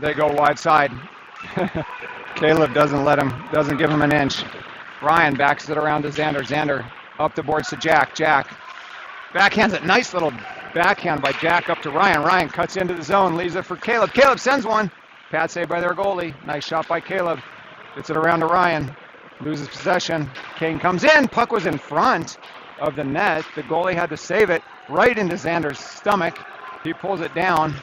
They go wide side. Caleb doesn't give him an inch. Ryan backs it around to Xander. Xander up the boards to Jack. Jack backhands it. Nice little backhand by Jack up to Ryan. Ryan cuts into the zone, leaves it for Caleb. Caleb sends one. Pad saved by their goalie. Nice shot by Caleb. Gets it around to Ryan. Loses possession. Kane comes in. Puck was in front of the net. The goalie had to save it right into Xander's stomach. He pulls it down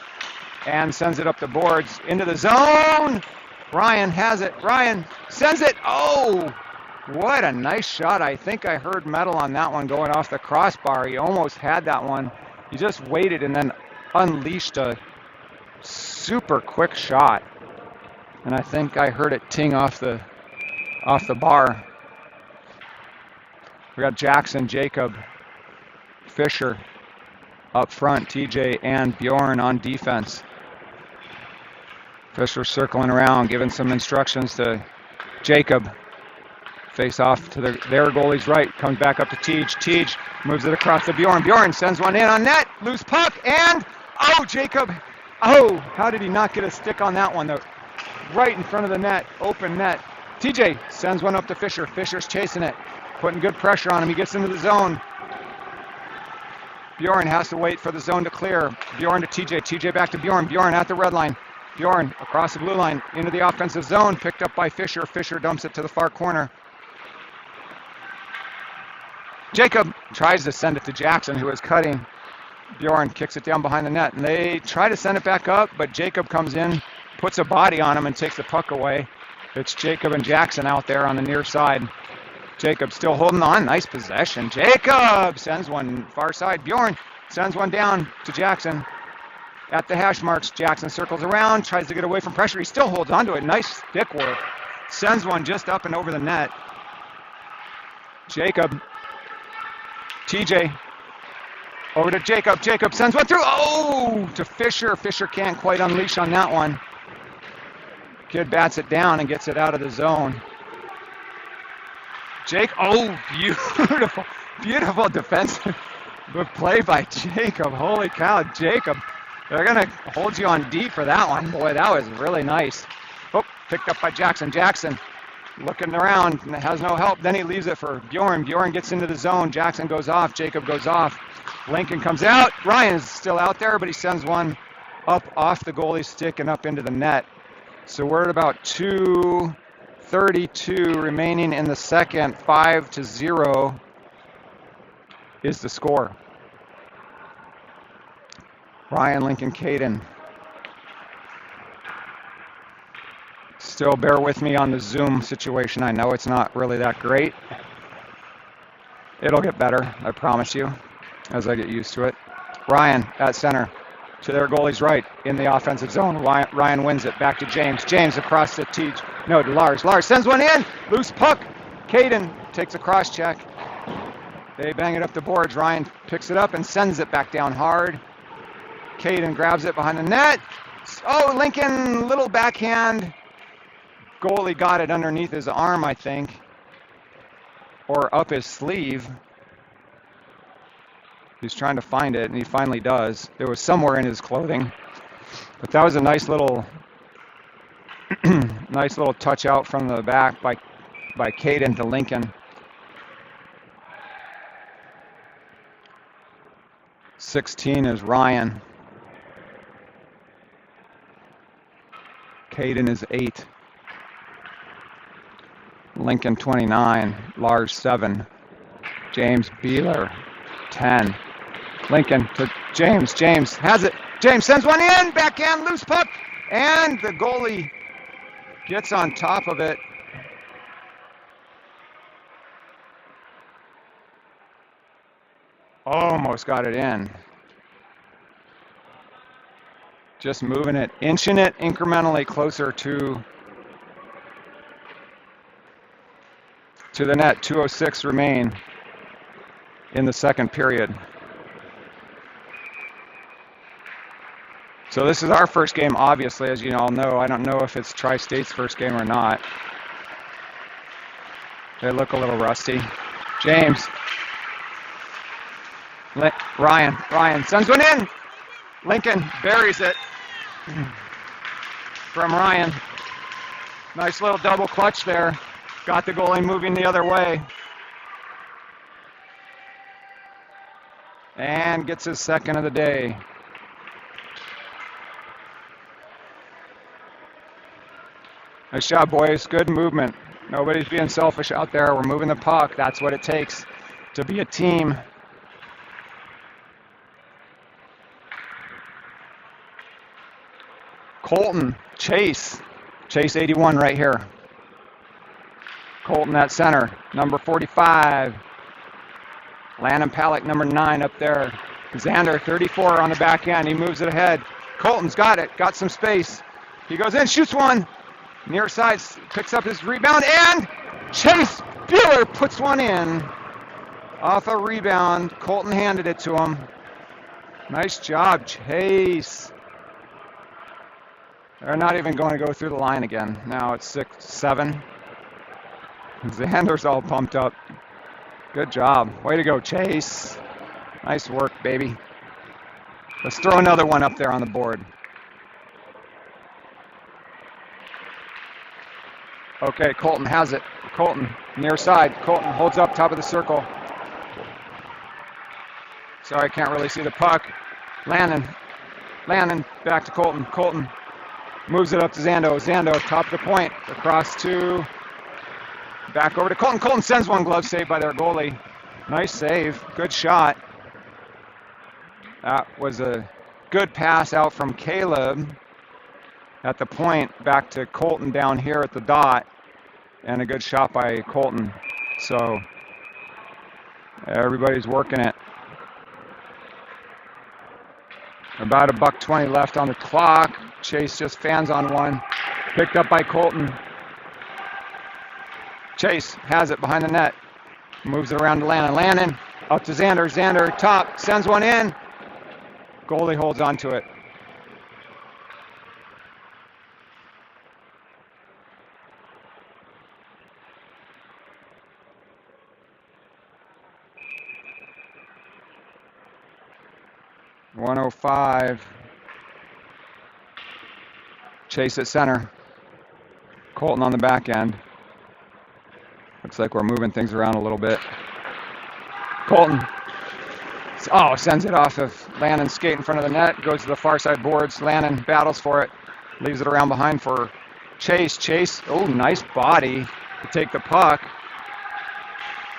and sends it up the boards into the zone. Ryan has it. Ryan sends it. Oh, what a nice shot. I think I heard metal on that one going off the crossbar. He almost had that one. He just waited and then unleashed a super quick shot. And I think I heard it ting off the bar. We got Jackson, Jacob, Fisher up front, TJ and Bjorn on defense. Fisher circling around, giving some instructions to Jacob. Face off to their goalie's right. Comes back up to Tej. Tej moves it across to Bjorn. Bjorn sends one in on net. Loose puck and Jacob. Oh, how did he not get a stick on that one though? Right in front of the net, open net. TJ sends one up to Fisher. Fisher's chasing it, putting good pressure on him. He gets into the zone. Bjorn has to wait for the zone to clear. Bjorn to TJ. TJ back to Bjorn. Bjorn at the red line. Bjorn across the blue line into the offensive zone, picked up by Fisher. Fisher dumps it to the far corner. Jacob tries to send it to Jackson, who is cutting. Bjorn kicks it down behind the net, and they try to send it back up, but Jacob comes in, puts a body on him, and takes the puck away. It's Jacob and Jackson out there on the near side. Jacob still holding on. Nice possession. Jacob sends one far side. Bjorn sends one down to Jackson. At the hash marks, Jackson circles around, tries to get away from pressure. He still holds on to it. Nice stick work. Sends one just up and over the net. Jacob. TJ. Over to Jacob. Jacob sends one through. Oh, to Fisher. Fisher can't quite unleash on that one. Kid bats it down and gets it out of the zone. Jake. Oh, beautiful. Beautiful defensive play by Jacob. Holy cow, Jacob. They're going to hold you on D for that one. Boy, that was really nice. Oh, picked up by Jackson. Jackson looking around and has no help. Then he leaves it for Bjorn. Bjorn gets into the zone. Jackson goes off. Jacob goes off. Lincoln comes out. Ryan is still out there, but he sends one up off the goalie's stick and up into the net. So we're at about 2:32 remaining in the second. 5-0 is the score. Ryan, Lincoln, Caden. Still bear with me on the Zoom situation. I know it's not really that great. It'll get better, I promise you, as I get used to it. Ryan at center to their goalie's right in the offensive zone. Ryan wins it back to James. James across to to Lars. Lars sends one in. Loose puck. Caden takes a cross check. They bang it up the boards. Ryan picks it up and sends it back down hard. Caden grabs it behind the net. Oh, Lincoln, little backhand. Goalie got it underneath his arm, I think, or up his sleeve. He's trying to find it, and he finally does. It was somewhere in his clothing, but that was a nice little, nice little touch out from the back by Caden to Lincoln. 16 is Ryan. Caden is 8. Lincoln 29. Lars 7. James Beeler 10. Lincoln to James. James has it. James sends one in. Backhand loose puck. And the goalie gets on top of it. Almost got it in. Just moving it, inching it incrementally closer to the net. 2:06 remain in the second period. So this is our first game, obviously, as you all know. I don't know if it's Tri-State's first game or not. They look a little rusty. James. Ryan sends one in. Lincoln buries it from Ryan. Nice little double clutch there. Got the goalie moving the other way. And gets his second of the day. Nice job, boys. Good movement. Nobody's being selfish out there. We're moving the puck. That's what it takes to be a team. Colton, Chase 81 right here. Colton at center, number 45. Landon Palak, number 9 up there. Xander, 34 on the back end. He moves it ahead. Colton's got it, got some space. He goes in, shoots one. Near side, picks up his rebound, and Chase Bueller puts one in. Off a rebound, Colton handed it to him. Nice job, Chase. They're not even going to go through the line again. Now it's 6-7. Xander's all pumped up. Good job. Way to go, Chase. Nice work, baby. Let's throw another one up there on the board. Okay, Colton has it. Colton, near side. Colton holds up top of the circle. Sorry, can't really see the puck. Landon, back to Colton. Colton Moves it up to Zando. Zando, top of the point. Across to, back over to Colton. Colton sends one, glove save by their goalie. Nice save. Good shot. That was a good pass out from Caleb at the point back to Colton down here at the dot. And a good shot by Colton. So everybody's working it. About $1:20 left on the clock. Chase just fans on one. Picked up by Colton. Chase has it behind the net. Moves it around to Lannon. Lannon up to Xander. Xander top. Sends one in. Goalie holds on to it. .105. Chase at center. Colton on the back end. Looks like we're moving things around a little bit. Colton. Oh, sends it off of Lannon's skate in front of the net. Goes to the far side boards. Lannon battles for it. Leaves it around behind for Chase. Chase. Oh, nice body to take the puck.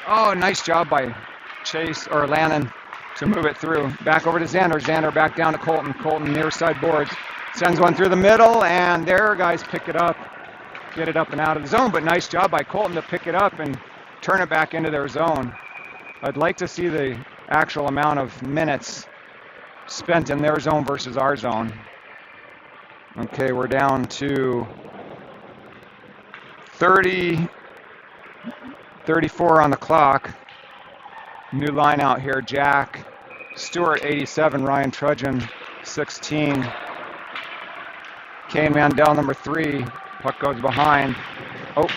Oh, nice job by Chase or Lannon to move it through. Back over to Xander. Xander back down to Colton. Colton near side boards. Sends one through the middle, and their guys pick it up. Get it up and out of the zone, but nice job by Colton to pick it up and turn it back into their zone. I'd like to see the actual amount of minutes spent in their zone versus our zone. Okay, we're down to 34 on the clock. New line out here, Jack Stewart, 87, Ryan Trudgeon, 16. Kane Mandel, number 3. Puck goes behind. Oh.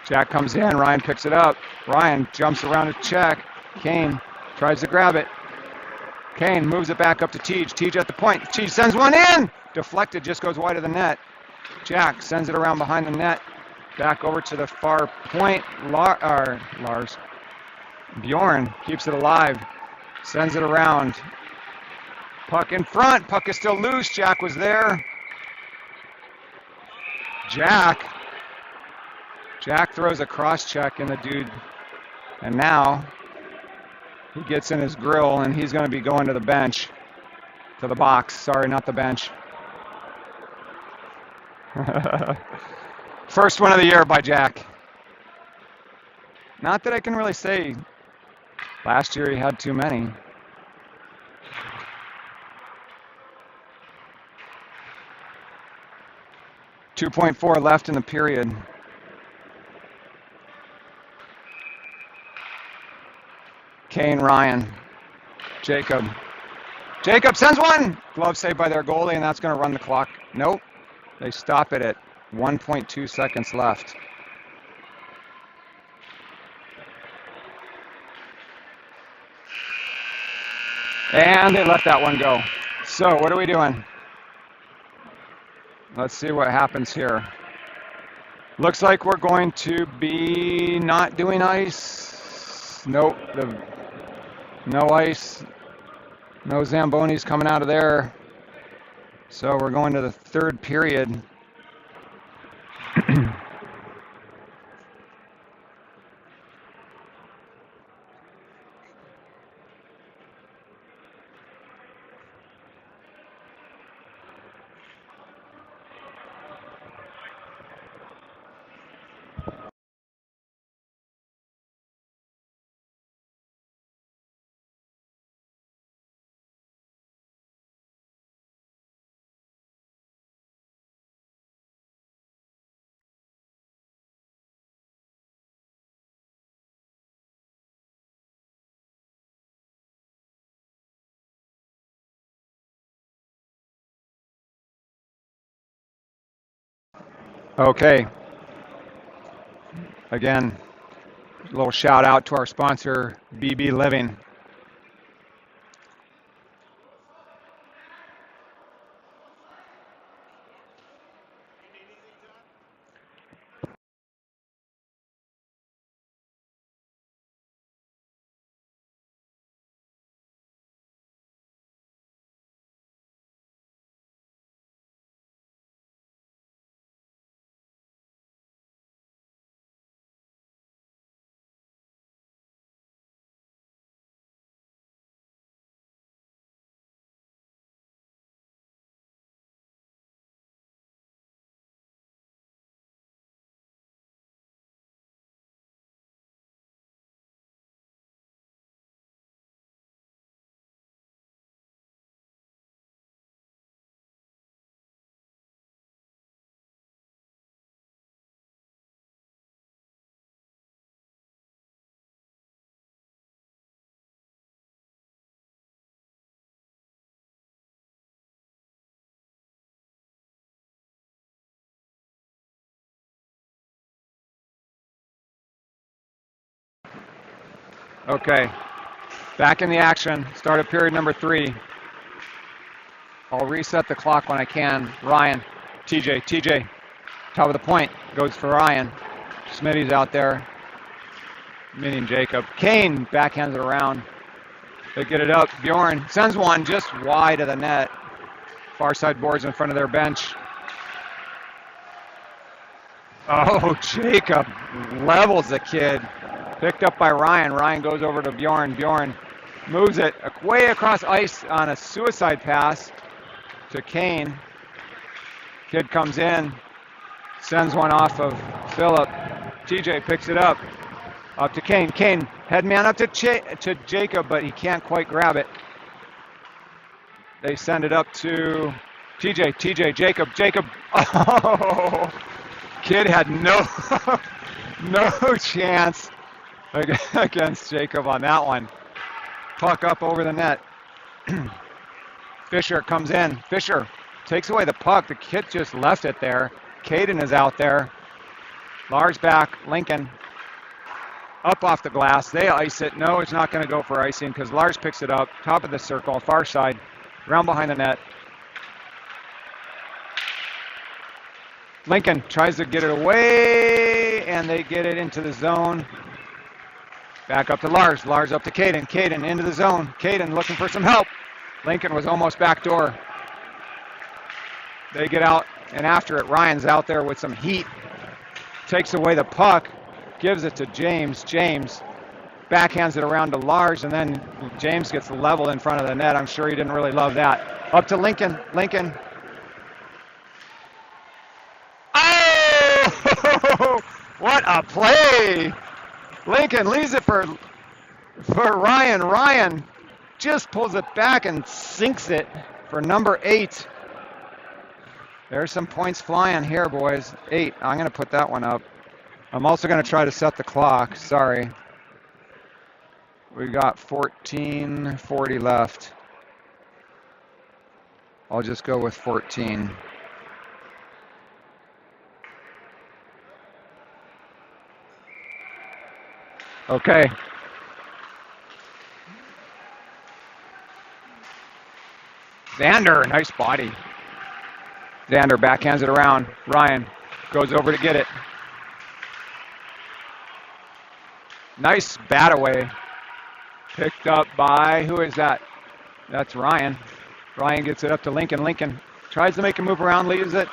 Jack comes in. Ryan picks it up. Ryan jumps around to check. Kane tries to grab it. Kane moves it back up to Teej. Teej at the point. Teej sends one in. Deflected, just goes wide of the net. Jack sends it around behind the net. Back over to the far point. Lars. Bjorn keeps it alive. Sends it around. Puck in front. Puck is still loose. Jack was there. Jack throws a cross check in the dude. And now he gets in his grill and he's going to be going to the bench. To the box. Sorry, not the bench. First one of the year by Jack. Not that I can really say last year he had too many. .4 left in the period. Kane, Ryan, Jacob. Jacob sends one! Glove saved by their goalie, and that's going to run the clock. Nope. They stop it at 1.2 seconds left. And they let that one go. So what are we doing? Let's see what happens here. Looks like we're going to be not doing ice. Nope. No ice. No Zambonis coming out of there. So we're going to the third period. Okay. Again, a little shout out to our sponsor, BB Living. Okay, back in the action. Start of period number 3. I'll reset the clock when I can. Ryan, TJ, top of the point, goes for Ryan. Smitty's out there, meaning Jacob. Kane backhands it around. They get it up. Bjorn sends one just wide of the net. Far side boards in front of their bench. Oh, Jacob levels the kid. Picked up by Ryan. Ryan goes over to Bjorn. Bjorn moves it way across ice on a suicide pass to Kane. Kid comes in, sends one off of Phillip. TJ picks it up. Up to Kane. Kane, head man up to Jacob, but he can't quite grab it. They send it up to TJ, Jacob. Oh, kid had no chance against Jacob on that one. Puck up over the net. Fisher comes in. Fisher takes away the puck. The kid just left it there. Caden is out there. Lars back. Lincoln up off the glass. They ice it. No, it's not going to go for icing because Lars picks it up. Top of the circle, far side, round behind the net. Lincoln tries to get it away, and they get it into the zone. Back up to Lars. Lars up to Caden. Caden into the zone. Caden looking for some help. Lincoln was almost backdoor. They get out and after it. Ryan's out there with some heat. Takes away the puck. Gives it to James. James backhands it around to Lars, and then James gets leveled in front of the net. I'm sure he didn't really love that. Up to Lincoln. Lincoln. Oh! What a play! Lincoln leaves it for Ryan. Ryan just pulls it back and sinks it for number 8. There's some points flying here, boys. 8. I'm going to put that one up. I'm also going to try to set the clock. Sorry. We got 14:40 left. I'll just go with 14. Okay. Xander, nice body. Xander backhands it around. Ryan goes over to get it. Nice bat away. Picked up by, who is that? That's Ryan. Ryan gets it up to Lincoln. Lincoln tries to make a move around, leaves it.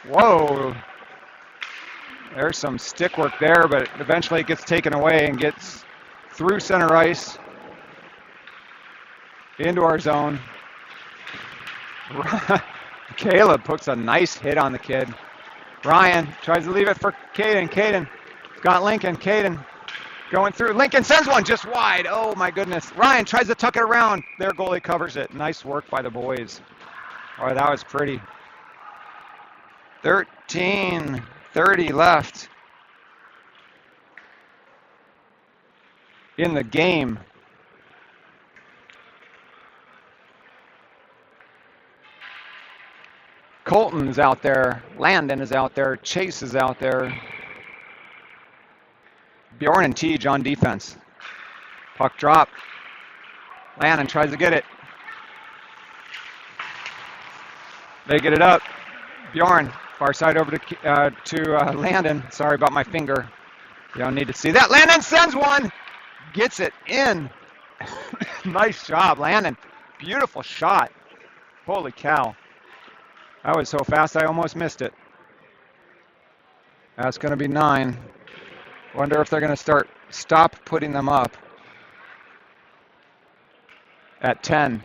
Whoa. There's some stick work there, but eventually it gets taken away and gets through center ice into our zone. Caleb puts a nice hit on the kid. Ryan tries to leave it for Caden. Caden got Lincoln. Caden going through. Lincoln sends one just wide. Oh my goodness. Ryan tries to tuck it around. Their goalie covers it. Nice work by the boys. Oh, that was pretty. 13:30 left in the game. Colton is out there. Landon is out there. Chase is out there. Bjorn and Tej on defense. Puck drop. Landon tries to get it. They get it up. Bjorn, far side over to Landon. Sorry about my finger. You don't need to see that. Landon sends one. Gets it in. Nice job, Landon. Beautiful shot. Holy cow. That was so fast I almost missed it. That's going to be 9. Wonder if they're going to stop putting them up at 10.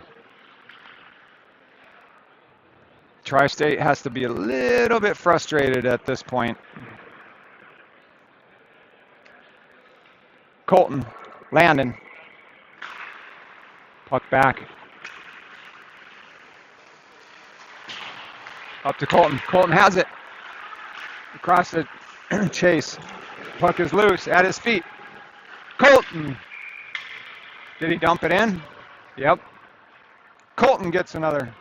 Tri-State has to be a little bit frustrated at this point. Colton, Landon, puck back. Up to Colton. Colton has it. Across the Chase. Puck is loose at his feet. Colton. Did he dump it in? Yep. Colton gets another.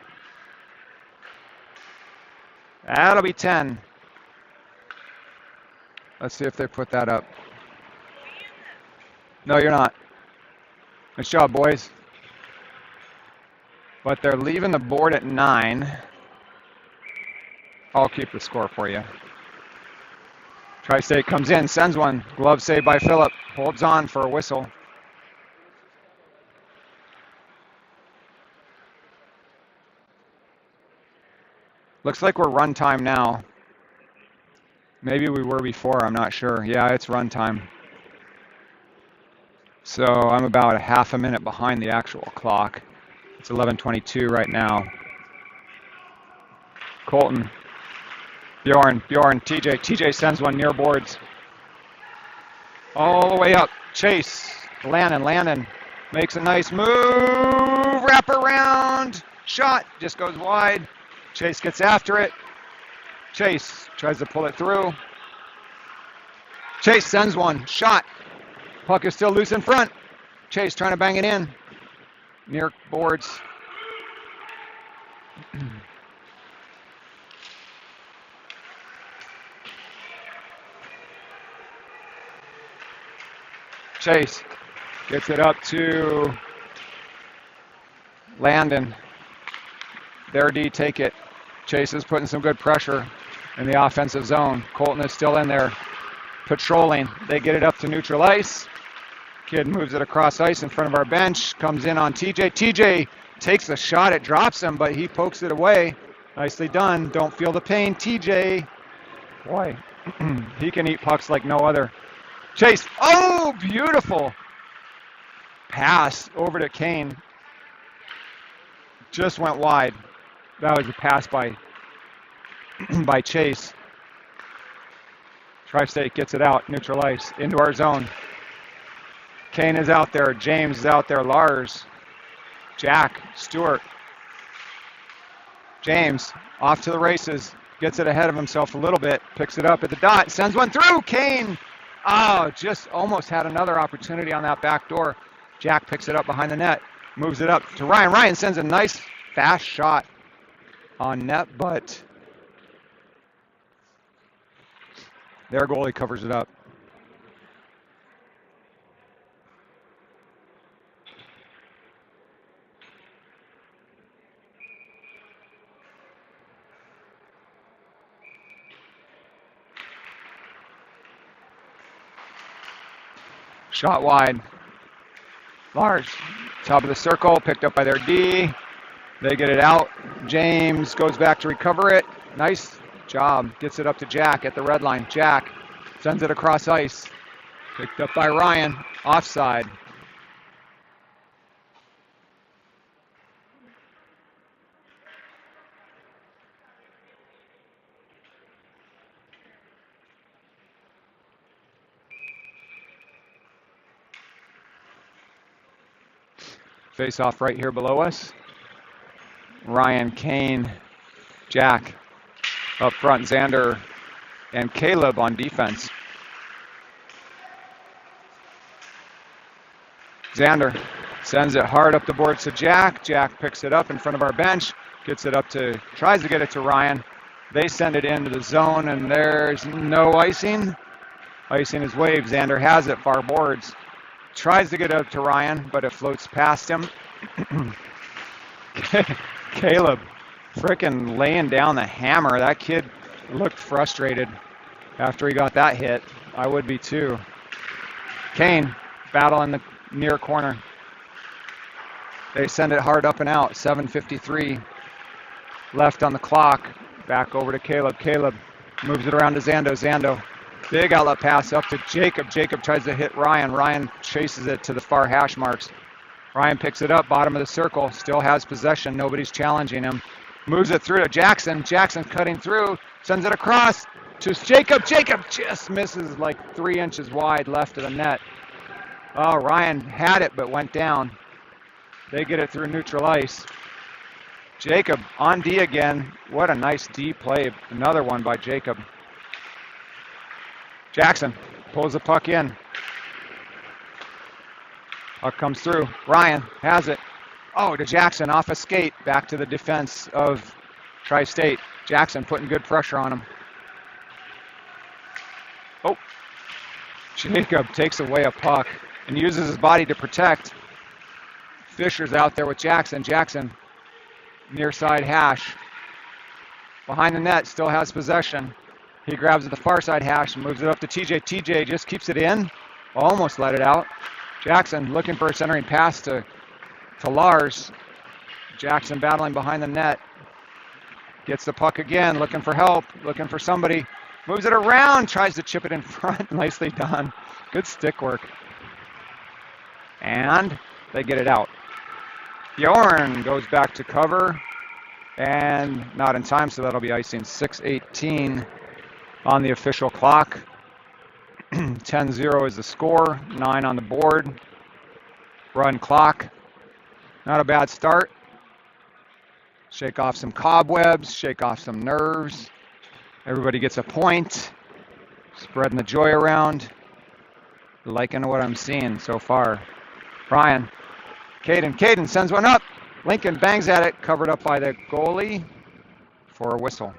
That'll be 10. Let's see if they put that up. No, you're not. Nice job, boys. But they're leaving the board at 9. I'll keep the score for you. Tri-State comes in, sends one. Glove save by Phillip. Holds on for a whistle. Looks like we're run time now. Maybe we were before, I'm not sure. Yeah, it's run time. So I'm about a half a minute behind the actual clock. It's 11:22 right now. Colton, Bjorn, TJ sends one near boards. All the way up, Chase, Landon makes a nice move, wrap around, shot, just goes wide. Chase gets after it. Chase tries to pull it through. Chase sends one, shot. Puck is still loose in front. Chase trying to bang it in. Near boards. Chase gets it up to Landon. Their D take it. Chase is putting some good pressure in the offensive zone. Colton is still in there patrolling. They get it up to neutral ice. Kid moves it across ice in front of our bench. Comes in on TJ. TJ takes a shot. It drops him, but he pokes it away. Nicely done. Don't feel the pain, TJ. Boy, he can eat pucks like no other. Chase. Oh, beautiful pass over to Kane. Just went wide. That was a pass by Chase. Tri-State gets it out, neutral ice, into our zone. Kane is out there, James is out there, Lars, Jack, Stewart. James off to the races, gets it ahead of himself a little bit, picks it up at the dot, sends one through, Kane. Oh, just almost had another opportunity on that back door. Jack picks it up behind the net, moves it up to Ryan. Ryan sends a nice fast shot on net, but their goalie covers it up. Shot wide. Large. Top of the circle, picked up by their D. They get it out. James goes back to recover it. Nice job. Gets it up to Jack at the red line. Jack sends it across ice. Picked up by Ryan. Offside. Face off right here below us. Ryan, Kane, Jack up front, Xander and Caleb on defense. Xander sends it hard up the boards to Jack. Jack picks it up in front of our bench, gets it up to, tries to get it to Ryan. They send it into the zone and there's no icing. Icing is waved. Xander has it, far boards. Tries to get up to Ryan, but it floats past him. Caleb frickin' laying down the hammer. That kid looked frustrated after he got that hit. I would be too. Kane, battle in the near corner. They send it hard up and out. 7:53 left on the clock. Back over to Caleb. Caleb moves it around to Zando. Zando. Big outlet pass up to Jacob. Jacob tries to hit Ryan. Ryan chases it to the far hash marks. Ryan picks it up, bottom of the circle, still has possession. Nobody's challenging him. Moves it through to Jackson. Jackson cutting through, sends it across to Jacob. Jacob just misses like 3 inches wide left of the net. Oh, Ryan had it but went down. They get it through neutral ice. Jacob on D again. What a nice D play. Another one by Jacob. Jackson pulls the puck in. Puck comes through. Ryan has it. Oh, to Jackson off a skate. Back to the defense of Tri-State. Jackson putting good pressure on him. Oh. Jacob takes away a puck. and uses his body to protect. Fisher's out there with Jackson. Jackson, near side hash. Behind the net, still has possession. He grabs at the far side hash and moves it up to TJ. TJ just keeps it in. Almost let it out. Jackson looking for a centering pass to Lars. Jackson battling behind the net. Gets the puck again, looking for help, looking for somebody. Moves it around, tries to chip it in front. Nicely done. Good stick work. And they get it out. Bjorn goes back to cover. And not in time, so that'll be icing. 6:18 on the official clock. 10-0 is the score, 9 on the board. Run clock. Not a bad start. Shake off some cobwebs, shake off some nerves. Everybody gets a point. Spreading the joy around. Liking what I'm seeing so far. Ryan. Caden sends one up. Lincoln bangs at it, covered up by the goalie for a whistle.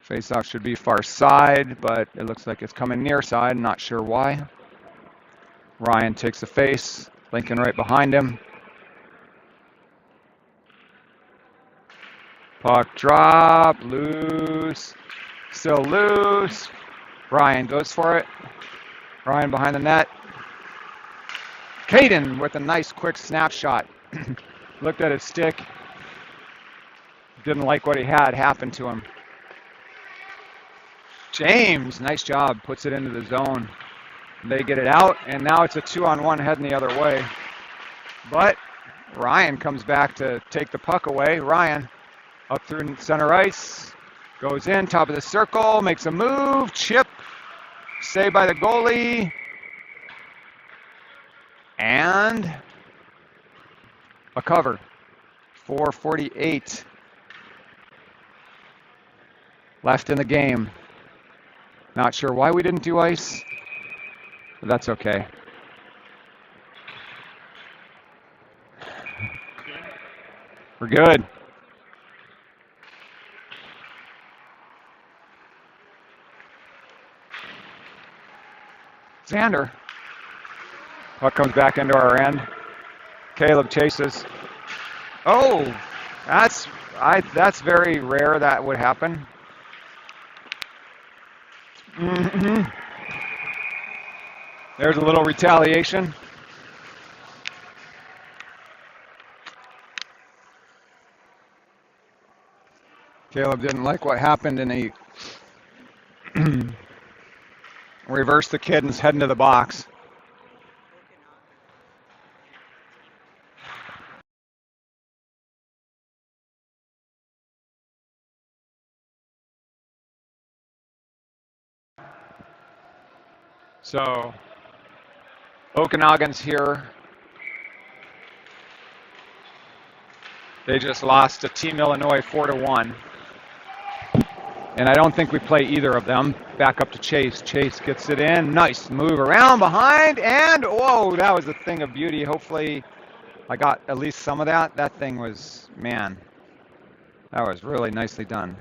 Faceoff should be far side, but it looks like it's coming near side. Not sure why. Ryan takes the face. Lincoln right behind him. Puck drop, loose, still loose. Ryan goes for it. Ryan behind the net. Caden with a nice quick snapshot. Looked at his stick. Didn't like what he had happen to him. James, nice job, puts it into the zone. They get it out, and now it's a 2-on-1 heading the other way. But Ryan comes back to take the puck away. Ryan up through center ice, goes in, top of the circle, makes a move, chip, saved by the goalie. And a cover. 4:48 left in the game. Not sure why we didn't do ice, but that's okay. We're good. Xander. Puck comes back into our end. Caleb chases. Oh, that's very rare that would happen. There's a little retaliation. Caleb didn't like what happened, and he reversed the kid and is heading to the box. So Okanagan's here. They just lost to Team Illinois 4-1. And I don't think we play either of them. Back up to Chase. Chase gets it in. Nice move around behind. And, whoa, that was a thing of beauty. Hopefully I got at least some of that. That thing was, man, that was really nicely done.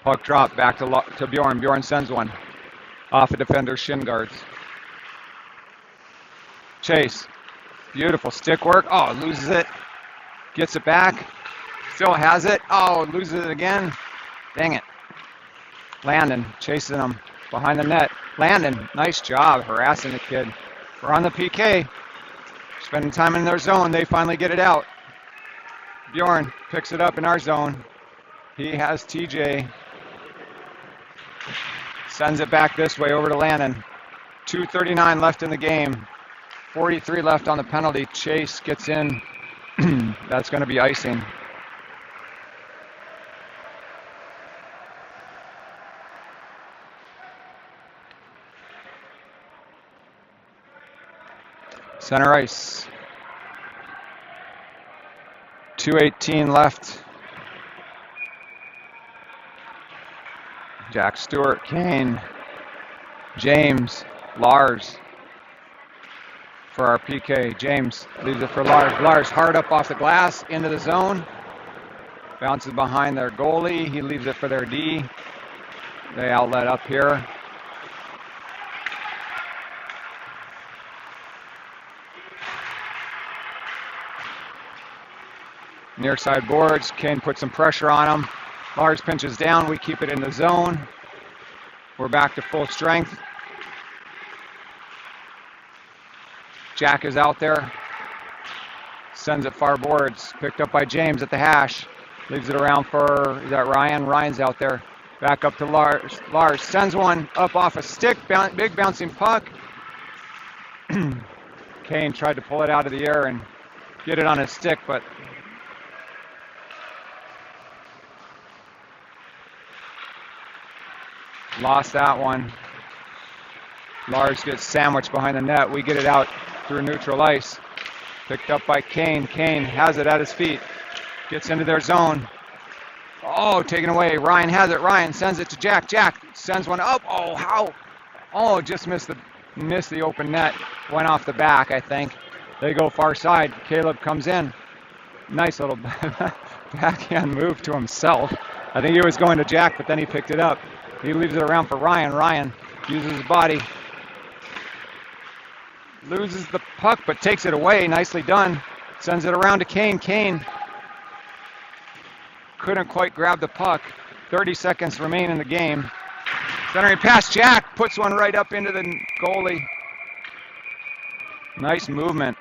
Puck drop back to Bjorn. Bjorn sends one off a defender's shin guards. Chase, beautiful stick work. Oh, loses it. Gets it back. Still has it. Oh, loses it again. Dang it. Landon chasing him behind the net. Landon, nice job harassing the kid. We're on the PK. Spending time in their zone. They finally get it out. Bjorn picks it up in our zone. He has TJ. Sends it back this way over to Landon. 2:39 left in the game. 43 left on the penalty. Chase gets in. That's going to be icing. Center ice. 2:18 left. Jack Stewart, Kane, James, Lars for our PK. James leaves it for Lars. Lars hard up off the glass, into the zone. Bounces behind their goalie. He leaves it for their D. They outlet up here. Near side boards. Kane puts some pressure on him. Lars pinches down. We keep it in the zone. We're back to full strength. Jack is out there. Sends it far boards. Picked up by James at the hash. Leaves it around for, is that Ryan? Ryan's out there. Back up to Lars. Lars sends one up off a stick. Big bouncing puck. Kane tried to pull it out of the air and get it on his stick, but lost that one. Lars gets sandwiched behind the net. We get it out through neutral ice. Picked up by Kane. Kane has it at his feet. Gets into their zone. Oh, taken away. Ryan has it. Ryan sends it to Jack. Jack sends one up. Oh, how? Oh, just missed the open net. Went off the back, I think. They go far side. Caleb comes in. Nice little backhand move to himself. I think he was going to Jack, but then he picked it up. He leaves it around for Ryan. Ryan uses his body. Loses the puck, but takes it away. Nicely done. Sends it around to Kane. Kane couldn't quite grab the puck. 30 seconds remain in the game. Centering pass. Jack puts one right up into the goalie. Nice movement.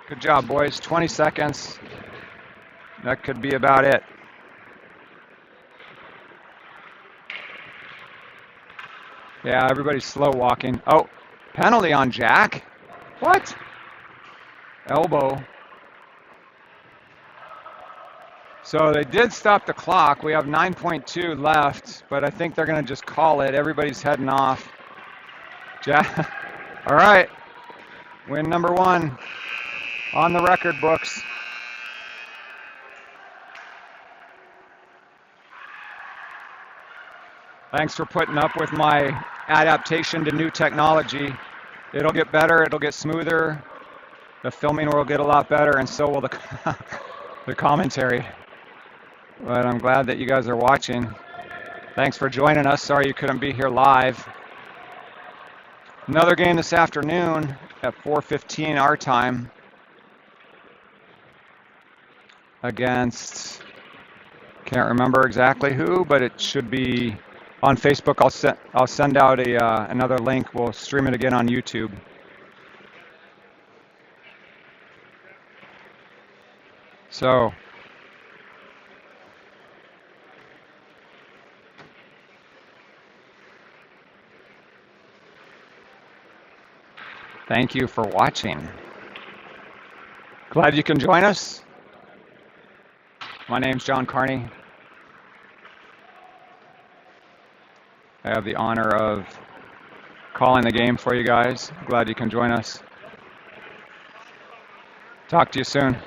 Good job, boys. 20 seconds. That could be about it. Yeah, everybody's slow walking. Oh, penalty on Jack. What? Elbow. So they did stop the clock. We have 9.2 left, but I think they're going to just call it. Everybody's heading off. Jack. All right. Win number 1 on the record books. Thanks for putting up with my adaptation to new technology. It'll get better, it'll get smoother. The filming will get a lot better, and so will the commentary. But I'm glad that you guys are watching. Thanks for joining us. Sorry you couldn't be here live. Another game this afternoon at 4:15 our time against, can't remember exactly who, but it should be on Facebook. I'll send out another link. We'll stream it again on YouTube. So thank you for watching. Glad you can join us. My name's John Carney. I have the honor of calling the game for you guys. Glad you can join us. Talk to you soon.